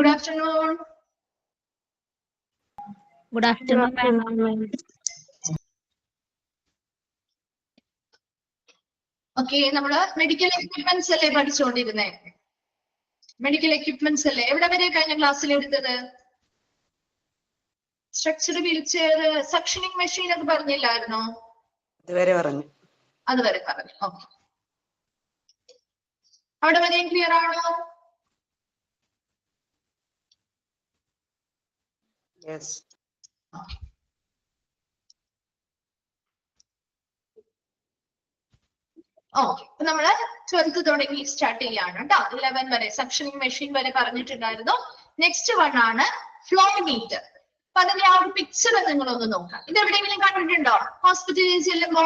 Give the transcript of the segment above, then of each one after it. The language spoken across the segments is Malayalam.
Good afternoon. Good afternoon, ma'am. Okay, നമ്മള് മെഡിക്കൽ എക്യുപ്മെന്റ്സ് അല്ലേ പഠിച്ചുകൊണ്ടിരുന്നേ? മെഡിക്കൽ എക്യുപ്മെന്റ്സ് അല്ലേ എവിടെ വരെ കഴിഞ്ഞ ക്ലാസ്സിൽ എടുത്തത്? സ്ട്രക്ചർ വീൽചെയർ, സക്ഷനിങ് മെഷീൻ ഒക്കെ പറഞ്ഞില്ലായിരുന്നോ? അതുവരെ പറഞ്ഞു. ഓക്കെ, അവിടെ വരെയും ക്ലിയർ ആണോ? യെസ്. ഓക്കെ, അപ്പൊ നമ്മള് 12th തുടങ്ങി സ്റ്റാർട്ട് ചെയ്യാണ് കേട്ടോ. 11 വരെ സക്ഷനിങ് മെഷീൻ വരെ പറഞ്ഞിട്ടുണ്ടായിരുന്നു. നെക്സ്റ്റ് വൺ ആണ് ഫ്ലോ മീറ്റർ. അപ്പൊ അതിന്റെ ആ ഒരു പിക്ചർ നിങ്ങളൊന്ന് നോക്കാം. ഇത് എവിടെയെങ്കിലും കണ്ടിട്ടുണ്ടോ? ഹോസ്പിറ്റലിൽ ചെല്ലുമ്പോ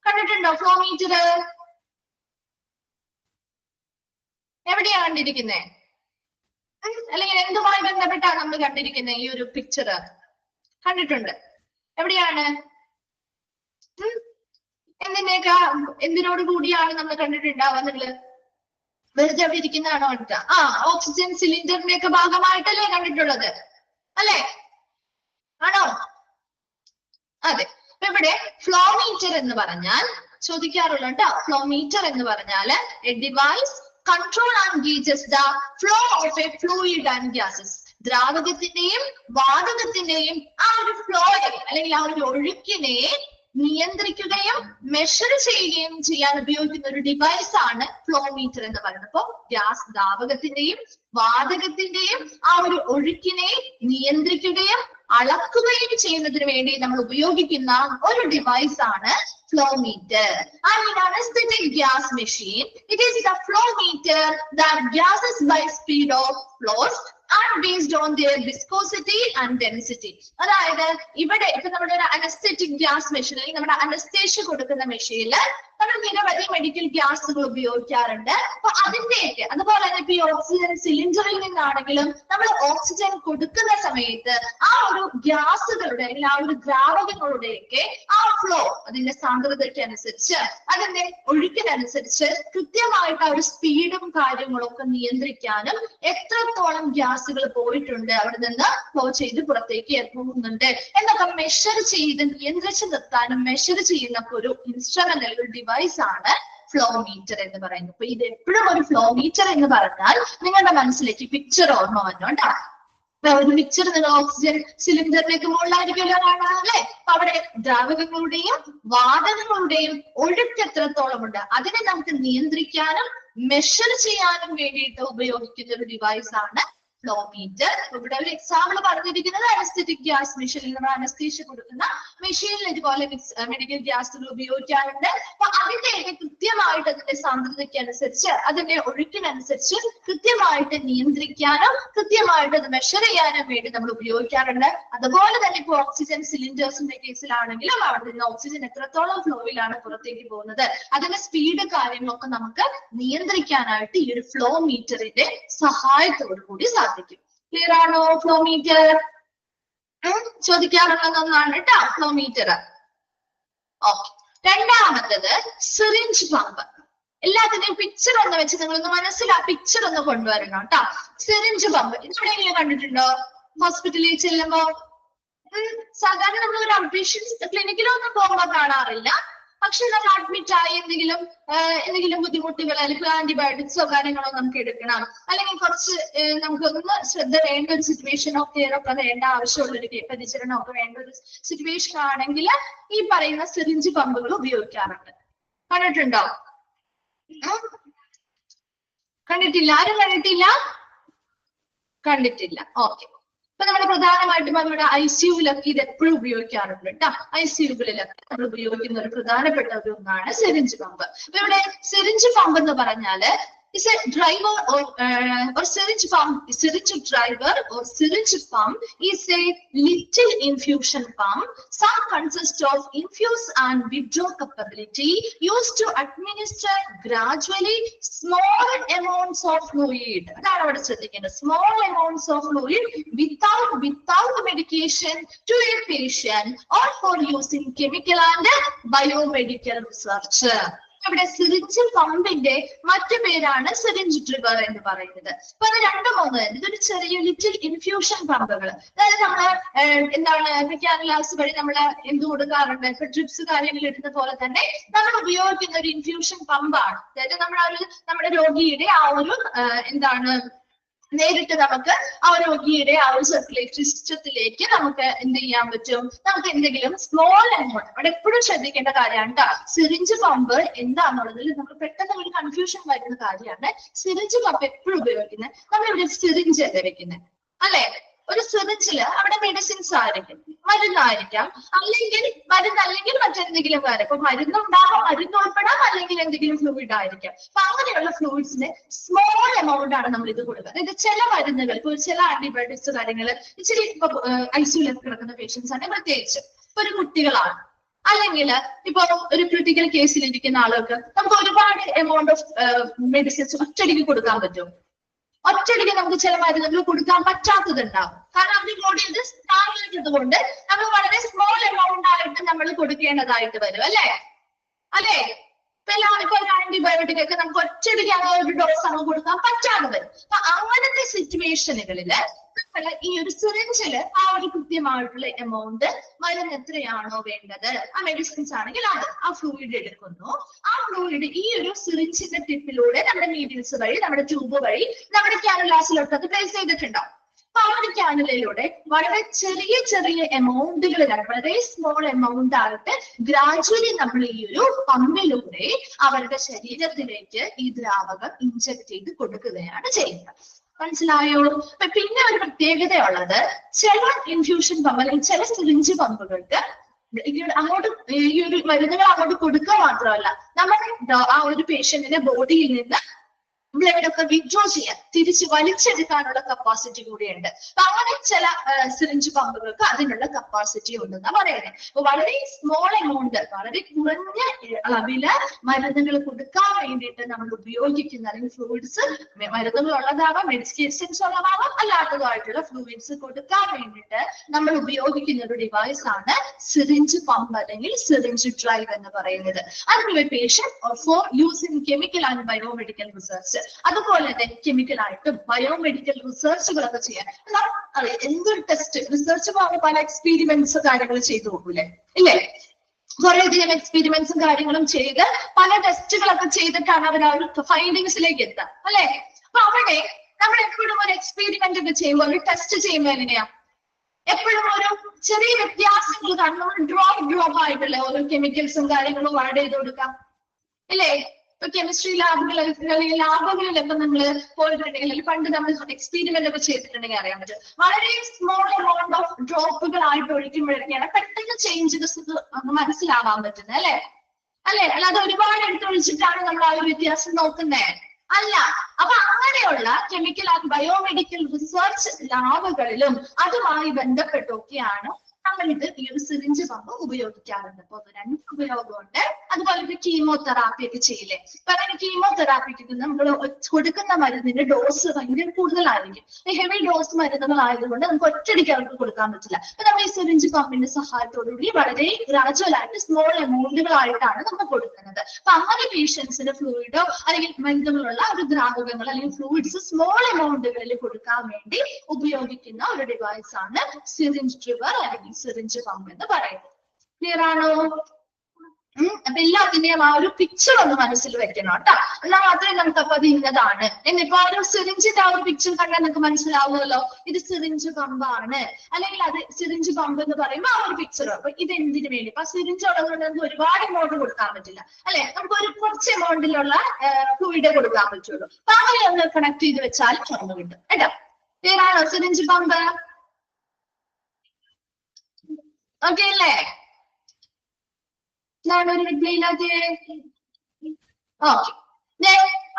കണ്ടിട്ടുണ്ടോ ഫ്ലോ മീറ്റർ? എവിടെയാ കണ്ടിരിക്കുന്നേ? അല്ലെങ്കിൽ എന്തുമായി ബന്ധപ്പെട്ടാണ് നമ്മൾ കണ്ടിരിക്കുന്നത്? ഈ ഒരു പിക്ചർ കണ്ടിട്ടുണ്ട്. എവിടെയാണ്? എന്തിനോട് കൂടിയാണ് നമ്മൾ കണ്ടിട്ടുണ്ടാവുക? നിങ്ങള് വെറുതെ അവിടെ ഇരിക്കുന്നതാണോ കണ്ടിട്ട്? ഓക്സിജൻ സിലിണ്ടറിന്റെ ഒക്കെ ഭാഗമായിട്ടല്ലേ കണ്ടിട്ടുള്ളത്, അല്ലേ? ആണോ? അതെ. അപ്പൊ ഇവിടെ ഫ്ലോ മീറ്റർ എന്ന് പറഞ്ഞാൽ ചോദിക്കാറുള്ള കേട്ടോ. ഫ്ലോ മീറ്റർ എന്ന് പറഞ്ഞാല് A device control and gauges the flow of a fluid and gases. ദ്രാവകത്തിന്റെയും വാതകത്തിന്റെയും ആ ഒരു ഫ്ലോയെ അല്ലെങ്കിൽ ആ ഒരു ഒഴുക്കിനെ നിയന്ത്രിക്കുകയും മെഷർ ചെയ്യുകയും ചെയ്യാൻ ഉപയോഗിക്കുന്ന ഒരു ഡിവൈസ് ആണ് ഫ്ലോ മീറ്റർ എന്ന് പറയുന്നത്. അപ്പോ ദ്രാവകത്തിന്റെയും വാതകത്തിന്റെയും ആ ഒരു ഒഴുക്കിനെ നിയന്ത്രിക്കുകയും അളക്കുകയും ചെയ്യുന്നതിന് വേണ്ടി നമ്മൾ ഉപയോഗിക്കുന്ന ഒരു ഡിവൈസ് ആണ് flow meter. And in anesthetic gas machine, it is the flow meter that gases by speed of flows and based on their viscosity and density. അതായത് ഇവിടെ ഇപ്പൊ നമ്മുടെ ഒരു അനസ്തെറ്റിക് ഗ്യാസ് മെഷീൻ അല്ലെങ്കിൽ നമ്മുടെ അനസ്തേഷ്യ കൊടുക്കുന്ന മെഷീനിൽ നമ്മൾ നിരവധി മെഡിക്കൽ ഗ്യാസുകൾ ഉപയോഗിക്കാറുണ്ട്. അപ്പൊ അതിന്റെയൊക്കെ അതുപോലെ തന്നെ ഇപ്പൊ ഈ ഓക്സിജൻ സിലിണ്ടറിൽ നിന്നാണെങ്കിലും നമ്മൾ ഓക്സിജൻ കൊടുക്കുന്ന സമയത്ത് ആ ഒരു ഗ്യാസുകളുടെ അല്ലെങ്കിൽ ആ ഒരു ദ്രാവകങ്ങളുടെയൊക്കെ ആ ഫ്ലോ അതിന്റെ സാന്ദ്രതയ്ക്ക് അനുസരിച്ച് അതിന്റെ ഒഴുക്കിനനുസരിച്ച് കൃത്യമായിട്ട് ആ ഒരു സ്പീഡും കാര്യങ്ങളും ഒക്കെ നിയന്ത്രിക്കാനും എത്രത്തോളം ഗ്യാസുകൾ പോയിട്ടുണ്ട് അവിടെ നിന്ന് ഫ്ലോ ചെയ്ത് പുറത്തേക്ക് പോകുന്നുണ്ട് എന്നൊക്കെ മെഷർ ചെയ്ത് നിയന്ത്രിച്ച് നിർത്താനും മെഷർ ചെയ്യുന്ന ഒരു ഇൻസ്ട്രുമെന്റ് അല്ലെങ്കിൽ ഒരു ഡിവൈസ് ആണ് ഫ്ലോ മീറ്റർ എന്ന് പറയുന്നത്. അപ്പൊ ഇത് എപ്പോഴും ഒരു ഫ്ലോ മീറ്റർ എന്ന് പറഞ്ഞാൽ നിങ്ങളുടെ മനസ്സിലേക്ക് പിക്ചർ ഓർമ്മ വന്നോണ്ടാ. ഒരു പിക്ചർ നിങ്ങൾ ഓക്സിജൻ സിലിണ്ടറിലേക്ക് മുകളിലായിരിക്കുമല്ലോ കാണാം, അല്ലെ? അവിടെ ദ്രാവകങ്ങളുടെയും വാതകങ്ങളുടെയും ഒഴുക്ക് എത്രത്തോളം ഉണ്ട് അതിനെ നമുക്ക് നിയന്ത്രിക്കാനും മെഷർ ചെയ്യാനും വേണ്ടിയിട്ട് ഉപയോഗിക്കുന്ന ഒരു ഡിവൈസ് ആണ് ഫ്ലോ മീറ്റർ. ഇവിടെ ഒരു എക്സാമ്പിൾ പറഞ്ഞിരിക്കുന്നത് അനസ്തെറ്റിക് ഗ്യാസ് മെഷീനിൽ നമ്മൾ അനസ്തീഷ്യ കൊടുക്കുന്ന മെഷീനിൽ ഇതുപോലെ മെഡിക്കൽ ഗ്യാസുകൾ ഉപയോഗിക്കാറുണ്ട്. അപ്പൊ അതിന്റെയൊക്കെ കൃത്യമായിട്ട് അതിന്റെ സാന്ദ്രതയ്ക്ക് അനുസരിച്ച് അതിന്റെ ഒഴുക്കിനനുസരിച്ച് കൃത്യമായിട്ട് നിയന്ത്രിക്കാനും കൃത്യമായിട്ട് അത് മെഷർ ചെയ്യാനും വേണ്ടി നമ്മൾ ഉപയോഗിക്കാറുണ്ട്. അതുപോലെ തന്നെ ഇപ്പൊ ഓക്സിജൻ സിലിണ്ടേഴ്സിന്റെ കേസിലാണെങ്കിലും അവിടെ നിന്ന് ഓക്സിജൻ എത്രത്തോളം ഫ്ലോയിലാണ് പുറത്തേക്ക് പോകുന്നത് അതിന്റെ സ്പീഡ് കാര്യങ്ങളൊക്കെ നമുക്ക് നിയന്ത്രിക്കാനായിട്ട് ഈ ഒരു ഫ്ലോ മീറ്ററിന്റെ സഹായത്തോടു കൂടി സാധിക്കും. ക്ലിയർ ആണോ? ഫ്ലോ മീറ്റർ ചോദിക്കാറുള്ള ഒന്നാണ് കേട്ടോ ഫ്ലോ മീറ്റർ. ഓക്കെ, രണ്ടാമത്തത് സിറിഞ്ച് പമ്പ്. എല്ലാത്തിന്റെയും പിക്ചർ ഒന്ന് വെച്ച് നിങ്ങളൊന്ന് മനസ്സിലാ പിക്ചർ ഒന്ന് കൊണ്ടുവരണം കേട്ടോ. സിറിഞ്ച് പമ്പ് ഇതെവിടെയെങ്കിലും കണ്ടിട്ടുണ്ടോ? ഹോസ്പിറ്റലിൽ ചെല്ലുമ്പോ സാധാരണ നമ്മൾ ഒരു ഔട്ട്പേഷ്യൻസ് ക്ലിനിക്കിലൊന്നും പോകുമ്പോ കാണാറില്ല. പക്ഷെ നമ്മൾ അഡ്മിറ്റ് ആയി എന്തെങ്കിലും ബുദ്ധിമുട്ടുകൾ അല്ലെങ്കിൽ ആന്റിബയോട്ടിക്സോ കാര്യങ്ങളോ നമുക്ക് എടുക്കണം അല്ലെങ്കിൽ കുറച്ച് നമുക്കൊന്ന് ശ്രദ്ധ വേണ്ട ഒരു സിറ്റുവേഷനോ കെയറൊക്കെ വേണ്ട ആവശ്യമുള്ള ഒരു പരിചരണമോ ഒക്കെ വേണ്ട ഒരു സിറ്റുവേഷൻ ആണെങ്കിൽ ഈ പറയുന്ന സിറിഞ്ച് പമ്പുകൾ ഉപയോഗിക്കാറുണ്ട്. കണ്ടിട്ടുണ്ടോ? കണ്ടിട്ടില്ല? ആരും കണ്ടിട്ടില്ല? ഓക്കെ. അപ്പൊ നമ്മൾ പ്രധാനമായിട്ടും നമ്മുടെ ICUവിലൊക്കെ ഇത് എപ്പോഴും ഉപയോഗിക്കാറുണ്ട് കേട്ടോ. ICUകളിലൊക്കെ നമ്മൾ ഉപയോഗിക്കുന്ന ഒരു പ്രധാനപ്പെട്ട ഒരു ഒന്നാണ് സിറിഞ്ച് പമ്പ്. അപ്പൊ ഇവിടെ സിറിഞ്ച് പമ്പ് എന്ന് പറഞ്ഞാല് is a driver or syringe pump. Syringe driver or syringe pump is a little infusion pump. Some consist of infuse and withdraw capability used to administer gradually small amounts of fluid. അതാണ് അവിടെ ശ്രദ്ധിക്കേണ്ടത്. Small amounts of fluid without medication to a patient or for use in chemical and biomedical research. ഇവിടെ സിറിഞ്ച് പമ്പിന്റെ മറ്റു പേരാണ് സിറിഞ്ച് ട്രിഗർ എന്ന് പറയുന്നത്. അപ്പൊ അത് രണ്ടും ഒന്ന് തന്നെ. ഇതൊരു ചെറിയ ലിറ്റിൽ ഇൻഫ്യൂഷൻ പമ്പുകൾ, അതായത് നമ്മള് എന്താണ് മെക്കാനിലാസ് വഴി നമ്മള് എന്ത് കൊടുക്കാറുണ്ട്, ഇപ്പൊ ഡ്രിപ്സ് കാര്യങ്ങൾ ഇടുന്ന പോലെ തന്നെ നമ്മൾ ഉപയോഗിക്കുന്ന ഒരു ഇൻഫ്യൂഷൻ പമ്പാണ്. അതായത് നമ്മുടെ രോഗിയുടെ ആ ഒരു എന്താണ് നേരിട്ട് നമുക്ക് ആ രോഗിയുടെ ആ ഒരു സർക്കുലേറ്ററി സിസ്റ്റത്തിലേക്ക് നമുക്ക് എന്ത് ചെയ്യാൻ പറ്റും, നമുക്ക് എന്തെങ്കിലും സ്മോൾ എമൗണ്ട്, അവിടെ എപ്പോഴും ശ്രദ്ധിക്കേണ്ട കാര്യമാണ് കേട്ടോ. സിറിഞ്ച് പമ്പ് എന്താണെന്നുള്ളതിൽ നമുക്ക് പെട്ടെന്ന് ഒരു കൺഫ്യൂഷൻ വരുന്ന കാര്യമാണ്. സിറിഞ്ച് പമ്പ് എപ്പോഴും ഉപയോഗിക്കുന്നത് നമ്മളിവിടെ സിറിഞ്ച് അല്ലേ വെക്കുന്നത് അല്ലെ. ഒരു സിറിഞ്ചില് അവിടെ മെഡിസിൻസ് ആയിരിക്കും, മരുന്നായിരിക്കാം, അല്ലെങ്കിൽ മരുന്നല്ലെങ്കിൽ മറ്റെന്തെങ്കിലും കാര്യം. ഇപ്പൊ മരുന്നുണ്ടാകാം, മരുന്ന് ഉൾപ്പെടാം, അല്ലെങ്കിൽ എന്തെങ്കിലും ഫ്ലൂയിഡ് ആയിരിക്കാം. അപ്പൊ അങ്ങനെയുള്ള ഫ്ലൂയിഡ്സിന് സ്മോൾ എമൗണ്ട് ആണ് നമ്മൾ ഇത് കൊടുക്കുക. അതായത് ചില മരുന്നുകൾ, ഇപ്പൊ ചില ആന്റിബയോട്ടിക്സ് കാര്യങ്ങൾ ഇച്ചിരി ഇപ്പൊ ഐസിയുലൊക്കെ കിടക്കുന്ന പേഷ്യൻസ് ആണ്, പ്രത്യേകിച്ച് ഇപ്പൊ ഒരു കുട്ടികളാണ്, അല്ലെങ്കിൽ ഇപ്പൊ ഒരു ക്രിട്ടിക്കൽ കേസിലിരിക്കുന്ന ആളുകൾക്ക് നമുക്ക് ഒരുപാട് എമൗണ്ട് ഓഫ് മെഡിസിൻസ് ഒറ്റയടിക്ക് കൊടുക്കാൻ പറ്റും. ഒറ്റയടിക്ക് നമുക്ക് ചില മരുന്നുകൾ കൊടുക്കാൻ പറ്റാത്തതുണ്ടാവും. കാരണം അവരുടെ ബോഡിയിൽ സ്ഥാപിക്കുന്നത് കൊണ്ട് നമ്മൾ വളരെ സ്മോൾ എമൗണ്ട് ആയിട്ട് നമ്മൾ കൊടുക്കേണ്ടതായിട്ട് വരും അല്ലെ. ഇപ്പൊ ഒരു ആന്റിബയോട്ടിക് ഒക്കെ നമുക്ക് ഒറ്റയടിക്ക് ഒരു ഡോസ് അങ്ങ് കൊടുക്കാൻ പറ്റാതെ വരും. അപ്പൊ അങ്ങനത്തെ സിറ്റുവേഷനുകളില് നമ്മൾ ഈ ഒരു സിറിഞ്ചില് ആ ഒരു കൃത്യമായിട്ടുള്ള എമൗണ്ട് മരുന്ന് എത്രയാണോ വേണ്ടത്, ആ മെഡിസിൻസ് ആണെങ്കിൽ അത് ആ ഫ്ലൂയിഡ് എടുക്കുന്നു. ആ ഫ്ലൂയിഡ് ഈ ഒരു സിറിഞ്ചിന്റെ ടിപ്പിലൂടെ നമ്മുടെ നീഡിൽസ് വഴി, നമ്മുടെ ട്യൂബ് വഴി നമ്മുടെ കാനുലാസിലോട്ട് അത് പ്ലേസ് ചെയ്തിട്ടുണ്ടാവും. അപ്പൊ ആ ഒരു കാനുലയിലൂടെ വളരെ ചെറിയ ചെറിയ എമൗണ്ടുകളിലാണ്, വളരെ സ്മോൾ എമൗണ്ട് ആയിട്ട് ഗ്രാജുവലി നമ്മൾ ഈ ഒരു പമ്പിലൂടെ അവരുടെ ശരീരത്തിലേക്ക് ഈ ദ്രാവകം ഇൻജക്ട് ചെയ്ത് കൊടുക്കുകയാണ് ചെയ്യുന്നത്. മനസ്സിലായോ? പിന്നെ ഒരു പ്രത്യേകതയുള്ളത്, ചില ഇൻഫ്യൂഷൻ പമ്പ് അല്ലെങ്കിൽ ചില സിറിഞ്ച് പമ്പുകൾക്ക് അങ്ങോട്ട് ഈ ഒരു മരുന്നുകൾ അങ്ങോട്ട് കൊടുക്കുക മാത്രമല്ല, നമ്മുടെ ആ ഒരു പേഷ്യന്റിന്റെ ബോഡിയിൽ നിന്ന് ബ്ലഡ് ഒക്കെ വിഡ്രോ ചെയ്യാൻ, തിരിച്ച് വലിച്ചെടുക്കാനുള്ള കപ്പാസിറ്റി കൂടിയുണ്ട്. അപ്പൊ അങ്ങനെ ചില സിറിഞ്ച് പമ്പുകൾക്ക് അതിനുള്ള കപ്പാസിറ്റി ഉണ്ടെന്നാ പറയുന്നത്. അപ്പൊ വളരെ സ്മോൾ എമൗണ്ട്, വളരെ കുറഞ്ഞ അളവില് മരുന്നുകൾ കൊടുക്കാൻ വേണ്ടിയിട്ട് നമ്മൾ ഉപയോഗിക്കുന്ന അല്ലെങ്കിൽ ഫ്ലൂയിഡ്സ്, മരുന്നുകൾ ഉള്ളതാവാം, മെഡിക്കേഷൻസ് ഉള്ളതാവാം, അല്ലാത്തതായിട്ടുള്ള ഫ്ലൂയിഡ്സ് കൊടുക്കാൻ വേണ്ടിയിട്ട് നമ്മൾ ഉപയോഗിക്കുന്ന ഒരു ഡിവൈസ് ആണ് സിറിഞ്ച് പമ്പ് അല്ലെങ്കിൽ സിറിഞ്ച് ഡ്രൈവ് എന്ന് പറയുന്നത്. അതിനുള്ള patient for use in chemical and biomedical research, അതുപോലെ തന്നെ കെമിക്കൽ ആയിട്ടും ബയോമെഡിക്കൽ റിസർച്ചുകളൊക്കെ ചെയ്യാൻ എന്തൊരു ടെസ്റ്റ് റിസർച്ച് പല എക്സ്പീരിമെന്റ്സ് കാര്യങ്ങൾ ചെയ്തു നോക്കൂലേ ഇല്ലേ. കുറേയധികം എക്സ്പീരിമെന്റ്സും കാര്യങ്ങളും ചെയ്ത് പല ടെസ്റ്റുകളൊക്കെ ചെയ്തിട്ടാണ് അവർ ആ ഒരു ഫൈൻഡിങ്സിലേക്ക് എത്തുക അല്ലെ. അപ്പൊ അവിടെ നമ്മൾ എപ്പോഴും ഒരു എക്സ്പെരിമെന്റ് ഒക്കെ ചെയ്യുമ്പോൾ, ഒരു ടെസ്റ്റ് ചെയ്യുമ്പോൾ എങ്ങനെയാ, എപ്പോഴും ഒരു ചെറിയ വ്യത്യാസങ്ങൾ കാണും. നമ്മൾ ഡ്രോപ്പ് ആയിട്ടുള്ള ഓരോ കെമിക്കൽസും കാര്യങ്ങളും ആഡ് ചെയ്ത് കൊടുക്കാം ഇല്ലേ. ഇപ്പൊ കെമിസ്ട്രി ലാബുകളിലൊക്കെ നമ്മൾ പോയിട്ടുണ്ടെങ്കിൽ, പണ്ട് നമ്മൾ എക്സ്പെരിമെന്റ് ഒക്കെ ചെയ്തിട്ടുണ്ടെങ്കിൽ അറിയാൻ പറ്റും, വളരെ സ്മോൾ എമൗണ്ട് ഓഫ് ഡ്രോപ്പുകൾ ആയിട്ട് ഒഴിക്കുമ്പോഴൊക്കെയാണ് പെട്ടെന്ന് ചേഞ്ചസ് മനസ്സിലാവാൻ പറ്റുന്നത് അല്ലെ. അല്ലാതെ ഒരുപാട് എടുത്തൊഴിച്ചിട്ടാണ് നമ്മൾ ആ ഒരു വ്യത്യാസം നോക്കുന്നത് അല്ല. അപ്പൊ അങ്ങനെയുള്ള കെമിക്കൽ ആൻഡ് ബയോമെഡിക്കൽ റിസർച്ച് ലാബുകളിലും അതുമായി ബന്ധപ്പെട്ടൊക്കെയാണ് നമ്മൾ ഈ ഒരു സിറിഞ്ച് പമ്പ് ഉപയോഗിക്കാറുണ്ട്. അപ്പൊ രണ്ട് ഉപയോഗമുണ്ട്. അതുപോലെ ഒരു കീമോതെറാപ്പി ഒക്കെ ചെയ്യില്ലേ. അപ്പൊ അങ്ങനെ കീമോതെറാപ്പിക്ക് നമ്മൾ കൊടുക്കുന്ന മരുന്നിന്റെ ഡോസ് ഭയങ്കര കൂടുതലായിരിക്കും. ഹെവി ഡോസ് മരുന്നുകളായതുകൊണ്ട് നമുക്ക് ഒറ്റയടിക്ക് അവർക്ക് കൊടുക്കാൻ പറ്റില്ല. അപ്പൊ നമ്മൾ ഈ സിറിഞ്ച് പമ്പിന്റെ സഹായത്തോടുകൂടി വളരെ ഗ്രാജുവൽ ആയിട്ട് സ്മോൾ എമൗണ്ടുകളായിട്ടാണ് നമ്മൾ കൊടുക്കുന്നത്. അപ്പൊ അങ്ങനെ പേഷ്യൻസിന് ഫ്ലൂയിഡോ അല്ലെങ്കിൽ മരുന്നുകളുള്ള ഒരു ദ്രാവകങ്ങൾ അല്ലെങ്കിൽ ഫ്ലൂയിഡ്സ് സ്മോൾ എമൗണ്ടുകളിൽ കൊടുക്കാൻ വേണ്ടി ഉപയോഗിക്കുന്ന ഒരു ഡിവൈസ് ആണ് സിറിഞ്ച് ട്രിഗർ അല്ലെങ്കിൽ സിറിഞ്ച് പമ്പ് എന്ന് പറയുന്നത്. ക്ലിയർ ആണോ? അപ്പൊ എല്ലാത്തിന്റെയും ആ ഒരു പിക്ചർ ഒന്ന് മനസ്സിൽ വെക്കണം കേട്ടോ. എന്നാൽ മാത്രമേ നമുക്ക് അപ്പൊ അത് ഇന്നതാണ് എന്നിപ്പോ ആ ഒരു സിറിഞ്ചിന്റെ ആ ഒരു പിക്ചർ കണ്ടാൽ നിങ്ങൾക്ക് മനസ്സിലാവുമല്ലോ, ഇത് സിറിഞ്ച് പമ്പാണ് അല്ലെങ്കിൽ അത് സിറിഞ്ച് പമ്പ് എന്ന് പറയുമ്പോൾ ആ ഒരു പിക്ചർ. അപ്പൊ ഇത് എന്തിനു വേണ്ടി, ഇപ്പൊ സിറിഞ്ച് ഉള്ളതുകൊണ്ട് നമുക്ക് ഒരുപാട് എമൗണ്ട് കൊടുക്കാൻ പറ്റില്ല അല്ലെ, നമുക്ക് ഒരു കുറച്ച് എമൗണ്ടിലുള്ള ഫ്ലൂയിഡ് കൊടുക്കാൻ പറ്റുള്ളൂ. അപ്പൊ അങ്ങനെ ഒന്ന് കണക്ട് ചെയ്ത് വെച്ചാൽ തുറന്നു കിട്ടും കേട്ടോ. ക്ലിയർ ആണോ സിറിഞ്ച് പമ്പ്? ഓക്കെ അല്ലേ? ഒരു റിപ്ലൈയില്ലാതെ ഓക്കെ.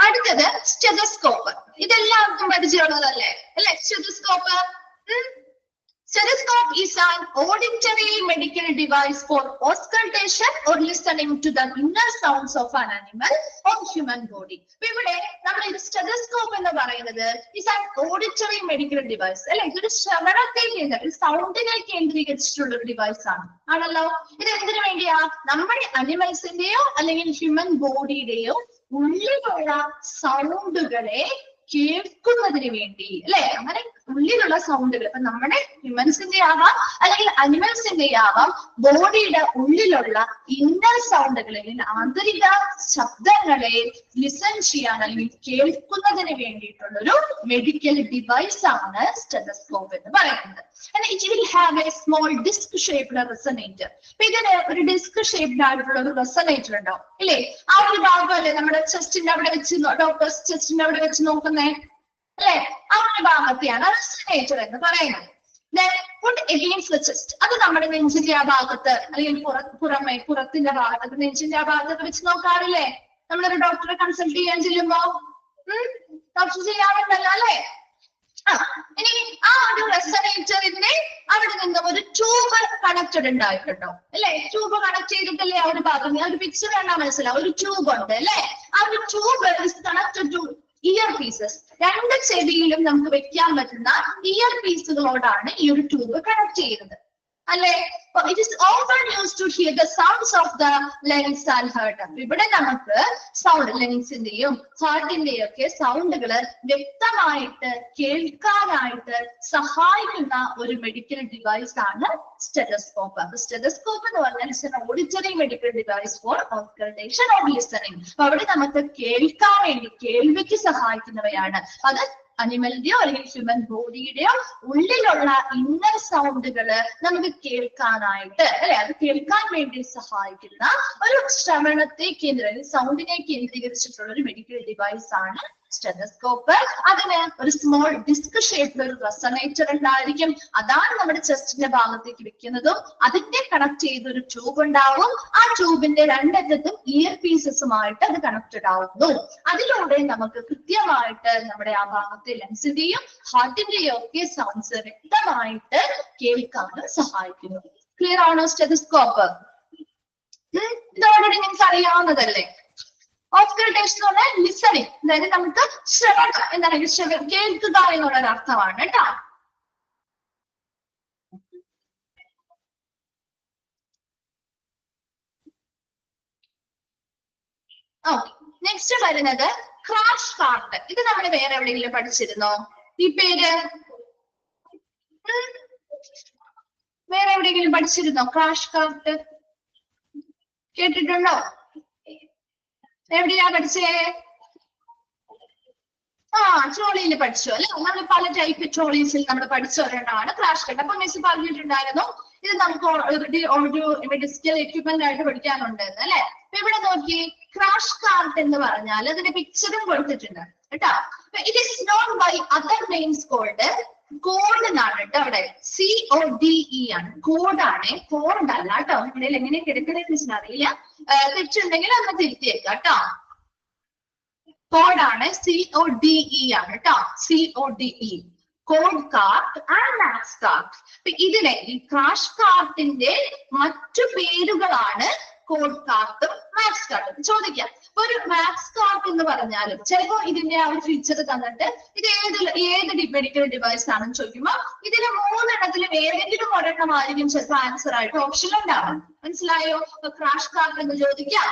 അടുത്തത് സ്റ്റെതസ്കോപ്പ്. ഇതെല്ലാവർക്കും പരിചയമുള്ളതല്ലേ അല്ലെ. Stethoscope Stethoscope is an auditory medical device for auscultation or listening to the inner sounds of an animal or human body. ഇവിടെ നമ്മൾ സ്റ്റെതസ്കോപ്പ് എന്ന് പറയുന്നത് is an auditory medical device അല്ലെ, ഇതൊരു ശ്രവണത്തെ സൗണ്ടിനെ കേന്ദ്രീകരിച്ചിട്ടുള്ള ഒരു ഡിവൈസ് ആണല്ലോ. ഇത് എന്തിനു വേണ്ടിയാ? നമ്മുടെ അനിമൽസിന്റെയോ അല്ലെങ്കിൽ ഹ്യൂമൻ ബോഡിയുടെയോ ഉള്ളിലുള്ള സൗണ്ടുകളെ കേൾക്കുന്നതിന് വേണ്ടി അല്ലെ. അങ്ങനെ ഉള്ളിലുള്ള സൗണ്ടുകൾ ഇപ്പൊ നമ്മുടെ ഹ്യൂമൻസിന്റെ ആവാം അല്ലെങ്കിൽ അനിമൽസിന്റെ ആവാം, ബോഡിയുടെ ഉള്ളിലുള്ള ഇന്നർ സൗണ്ടുകളെ അല്ലെങ്കിൽ ആന്തരിക ശബ്ദങ്ങളെ ലിസൺ ചെയ്യാൻ അല്ലെങ്കിൽ കേൾക്കുന്നതിന് വേണ്ടിയിട്ടുള്ള ഒരു മെഡിക്കൽ ഡിവൈസ് ആണ് സ്റ്റെതസ്കോപ്പ് എന്ന് പറയുന്നത്. And it will have a small disc shaped resonator. അപ്പൊ ഇതിന് ഒരു ഡിസ്ക് ഷേപ്ഡ് ആയിട്ടുള്ള ഒരു റെസൊനേറ്റർ ഉണ്ടാവും ഇല്ലേ? ആ ഒരു ഭാഗമല്ലേ നമ്മുടെ ചെസ്റ്റിന്റെ അവിടെ വെച്ച് ഡോക്ടേഴ്സ് ചെസ്റ്റിന്റെ അവിടെ വെച്ച് നോക്കുന്നേ അല്ലെ? ആ ഒരു ഭാഗത്തെയാണ് റെസൊനേറ്റർ എന്ന് പറയുന്നത്. Then put against the chest. അത് നമ്മുടെ നെഞ്ചിന്റെ ആ ഭാഗത്ത് അല്ലെങ്കിൽ പുറത്തിന്റെ ഭാഗത്ത് നെഞ്ചിന്റെ ആ ഭാഗത്തൊക്കെ വെച്ച് നോക്കാറില്ലേ നമ്മളൊരു ഡോക്ടറെ കൺസൾട്ട് ചെയ്യാൻ ചെല്ലുമ്പോ? ഡോക്ടർ ചെയ്യാറുണ്ടല്ലോ അല്ലെ? ഇനി ആ ഒരു റെസൊനേറ്ററിന്റെ അവിടെ നിന്ന് ഒരു ട്യൂബ് കണക്റ്റഡ് ഉണ്ടായിട്ടുണ്ടോ അല്ലെ? ട്യൂബ് കണക്ട് ചെയ്തിട്ടല്ലേ ആ ഒരു ഭാഗം, ആ ഒരു പിക്ചർ കണ്ടാൽ മനസ്സിലാവും. ഒരു ട്യൂബ് ഉണ്ട് അല്ലെ? ആ ഒരു tube is connected two year pieces. രണ്ട് ചെവിയിലും നമുക്ക് വെക്കാൻ പറ്റുന്ന ഇയർ പീസുകളോടാണ് ഈ ഒരു ട്യൂബ് കണക്ട് ചെയ്യുന്നത് അല്ലെ? It is often used to hear the sounds of the lungs and heart. ഇവിടെ നമുക്ക് സൗണ്ട് ലങ്സിന്റെയും ഹാർട്ടിന്റെയും ഒക്കെ സൗണ്ടുകള് വ്യക്തമായിട്ട് കേൾക്കാനായിട്ട് സഹായിക്കുന്ന ഒരു മെഡിക്കൽ ഡിവൈസ് ആണ് സ്റ്റെതസ്കോപ്പ്. അപ്പൊ സ്റ്റെതസ്കോപ്പ് എന്ന് പറഞ്ഞാൽ auditory medical device for auscultation or listening. അപ്പൊ അവിടെ നമുക്ക് കേൾക്കാൻ വേണ്ടി കേൾവിക്ക് സഹായിക്കുന്നവയാണ്. അത് അനിമലിന്റെയോ അല്ലെങ്കിൽ ഹ്യൂമൻ ബോഡിയുടെയോ ഉള്ളിലുള്ള ഇന്നർ സൗണ്ടുകള് നമുക്ക് കേൾക്കാനായിട്ട് അല്ലെ, അത് കേൾക്കാൻ വേണ്ടി സഹായിക്കുന്ന ഒരു ശ്രവണത്തെ സൗണ്ടിനെ കേന്ദ്രീകരിച്ചിട്ടുള്ള ഒരു മെഡിക്കൽ ഡിവൈസ് ആണ് സ്റ്റെതസ്കോപ്പ്. അതിന് ഒരു സ്മോൾ ഡിസ്ക് ഷേപ്പിൽ ഒരു റെസൊനേറ്റർ ഉണ്ടായിരിക്കും. അതാണ് നമ്മുടെ ചെസ്റ്റിന്റെ ഭാഗത്തേക്ക് വെക്കുന്നതും. അതിന്റെ കണക്ട് ചെയ്ത ഒരു ട്യൂബ് ഉണ്ടാവും. ആ ട്യൂബിന്റെ രണ്ടറ്റത്തും ഇയർ പീസസുമായിട്ട് അത് കണക്റ്റഡ് ആവുന്നു. അതിലൂടെ നമുക്ക് കൃത്യമായിട്ട് നമ്മുടെ ആ ഭാഗത്തെ ലങ്സിന്റെയും ഹാർട്ടിന്റെയും ഒക്കെ സൗണ്ട്സ് വ്യക്തമായിട്ട് കേൾക്കാനും സഹായിക്കുന്നു. ക്ലിയർ ആണോ സ്റ്റെതസ്കോപ്പ്? ഇത് ഓൾറെഡി നിങ്ങൾക്ക് അറിയാവുന്നതല്ലേ? ഓസ്കൾട്ടേഷൻ എന്ന് പറഞ്ഞാൽ ലിസണിങ്, അതായത് നമുക്ക് ശ്രവണം എന്താണ് കേൾക്കുക എന്നുള്ള ഒരു അർത്ഥമാണ് കേട്ടോ. ഓക്കെ, നെക്സ്റ്റ് വരുന്നത് ക്രാഷ് കാർട്ട്. ഇത് നമ്മൾ വേറെ എവിടെയെങ്കിലും പഠിച്ചിരുന്നോ ഈ പേര്? വേറെ എവിടെയെങ്കിലും പഠിച്ചിരുന്നോ ക്രാഷ് കാർട്ട്? കേട്ടിട്ടുണ്ടോ? എവിടെയാ പഠിച്ചേ? ട്രോളിയിൽ പഠിച്ചു അല്ലെ? നമ്മൾ പല ടൈപ്പ് ട്രോളീസിൽ നമ്മൾ പഠിച്ച ഒരെണ്ണമാണ് ക്രാഷ് കാർട്ട്. അപ്പൊ മിസ് പറഞ്ഞിട്ടുണ്ടായിരുന്നു ഇത് നമുക്ക് ഒരു മെഡിക്കൽ എക്യുപ്മെന്റ് ആയിട്ട് പഠിക്കാനുണ്ട് അല്ലെ? അപ്പൊ ഇവിടെ നോക്കി, ക്രാഷ് കാർട്ട് എന്ന് പറഞ്ഞാൽ അതിന്റെ പിക്ചറും കൊടുത്തിട്ടുണ്ട് കേട്ടോ. It is known by other names called code എന്നാണ് കേട്ടോ. അവിടെ CODE ആണ്, കോഡാണ്, കോഡ് അല്ല കേട്ടോ. ഇവിടെ എങ്ങനെ കിടക്കുന്നതെന്ന് വെച്ചാൽ അറിയില്ല, തെറ്റുണ്ടെങ്കിൽ അന്ന് തിരുത്തിയേക്കാം കേട്ടോ. കോഡാണ്, CODE ആണ് കേട്ടോ. CODE, code cart and max cart. ഇതിലെ ഈ ക്രാഷ് കാർട്ടിന്റെ മറ്റു പേരുകളാണ് കോഡ് കാർട്ടും മാക്സ് കാർട്ടും. ചോദിക്കാം, ഒരു മാക്സ് കാർട്ട് എന്ന് പറഞ്ഞാലും ചിലപ്പോ ഇതിന്റെ ആ ഒരു ഫീച്ചർ തന്നിട്ട് ഇത് ഏത് മെഡിക്കൽ ഡിവൈസ് ആണെന്ന് ചോദിക്കുമ്പോ ഇതിന് മൂന്നെണ്ണത്തിലും ഏതെങ്കിലും ഒരെണ്ണമായിരിക്കും ചിലപ്പോൾ ആൻസർ ആയിട്ട് ഓപ്ഷൻ ഉണ്ടാവും. മനസ്സിലായോ? ക്രാഷ് കാർട്ട് എന്ന് ചോദിക്കാം,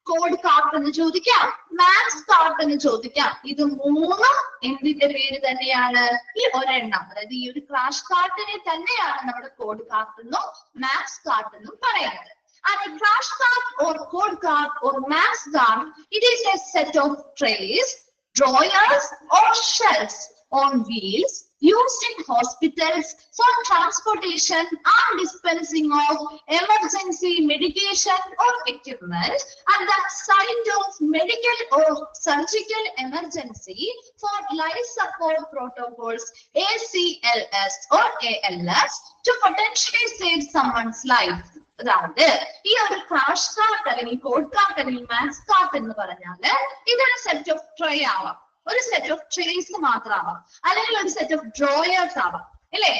കോഡ് കാർട്ട് എന്ന് ചോദിക്കാം, മാക്സ് കാർട്ട് എന്ന് ചോദിക്കാം. ഇത് മൂന്നും എന്തിന്റെ പേര് തന്നെയാണ്? ഈ ഒരെണ്ണം, അതായത് ഈ ഒരു ക്രാഷ് കാർട്ടിനെ തന്നെയാണ് നമ്മുടെ കോഡ് കാർട്ട് എന്നും മാക്സ് കാർട്ട് എന്നും പറയുന്നത്. And a crash cart or code cart or max cart, it is a set of trays, drawers or shelves on wheels used in hospitals for transportation and dispensing of emergency medication or equipment at the site of medical or surgical emergency for life support protocols ACLS or ALS to potentially save someone's life. അതായത് ഈ ഒരു ക്രാഷ് കാർട്ട് അല്ലെങ്കിൽ കോഡ് കാർട്ട് അല്ലെങ്കിൽ മാക്സ് കാർട്ട് എന്ന് പറഞ്ഞാല് ഇതൊരു സെറ്റ് ഓഫ് ട്രേ ആവാം, ഒരു സെറ്റ് ഓഫ് ട്രേസ് മാത്രമാവാം, അല്ലെങ്കിൽ ഒരു സെറ്റ് ഓഫ് ഡ്രോയേഴ്സ് ആവാം. അല്ലേ?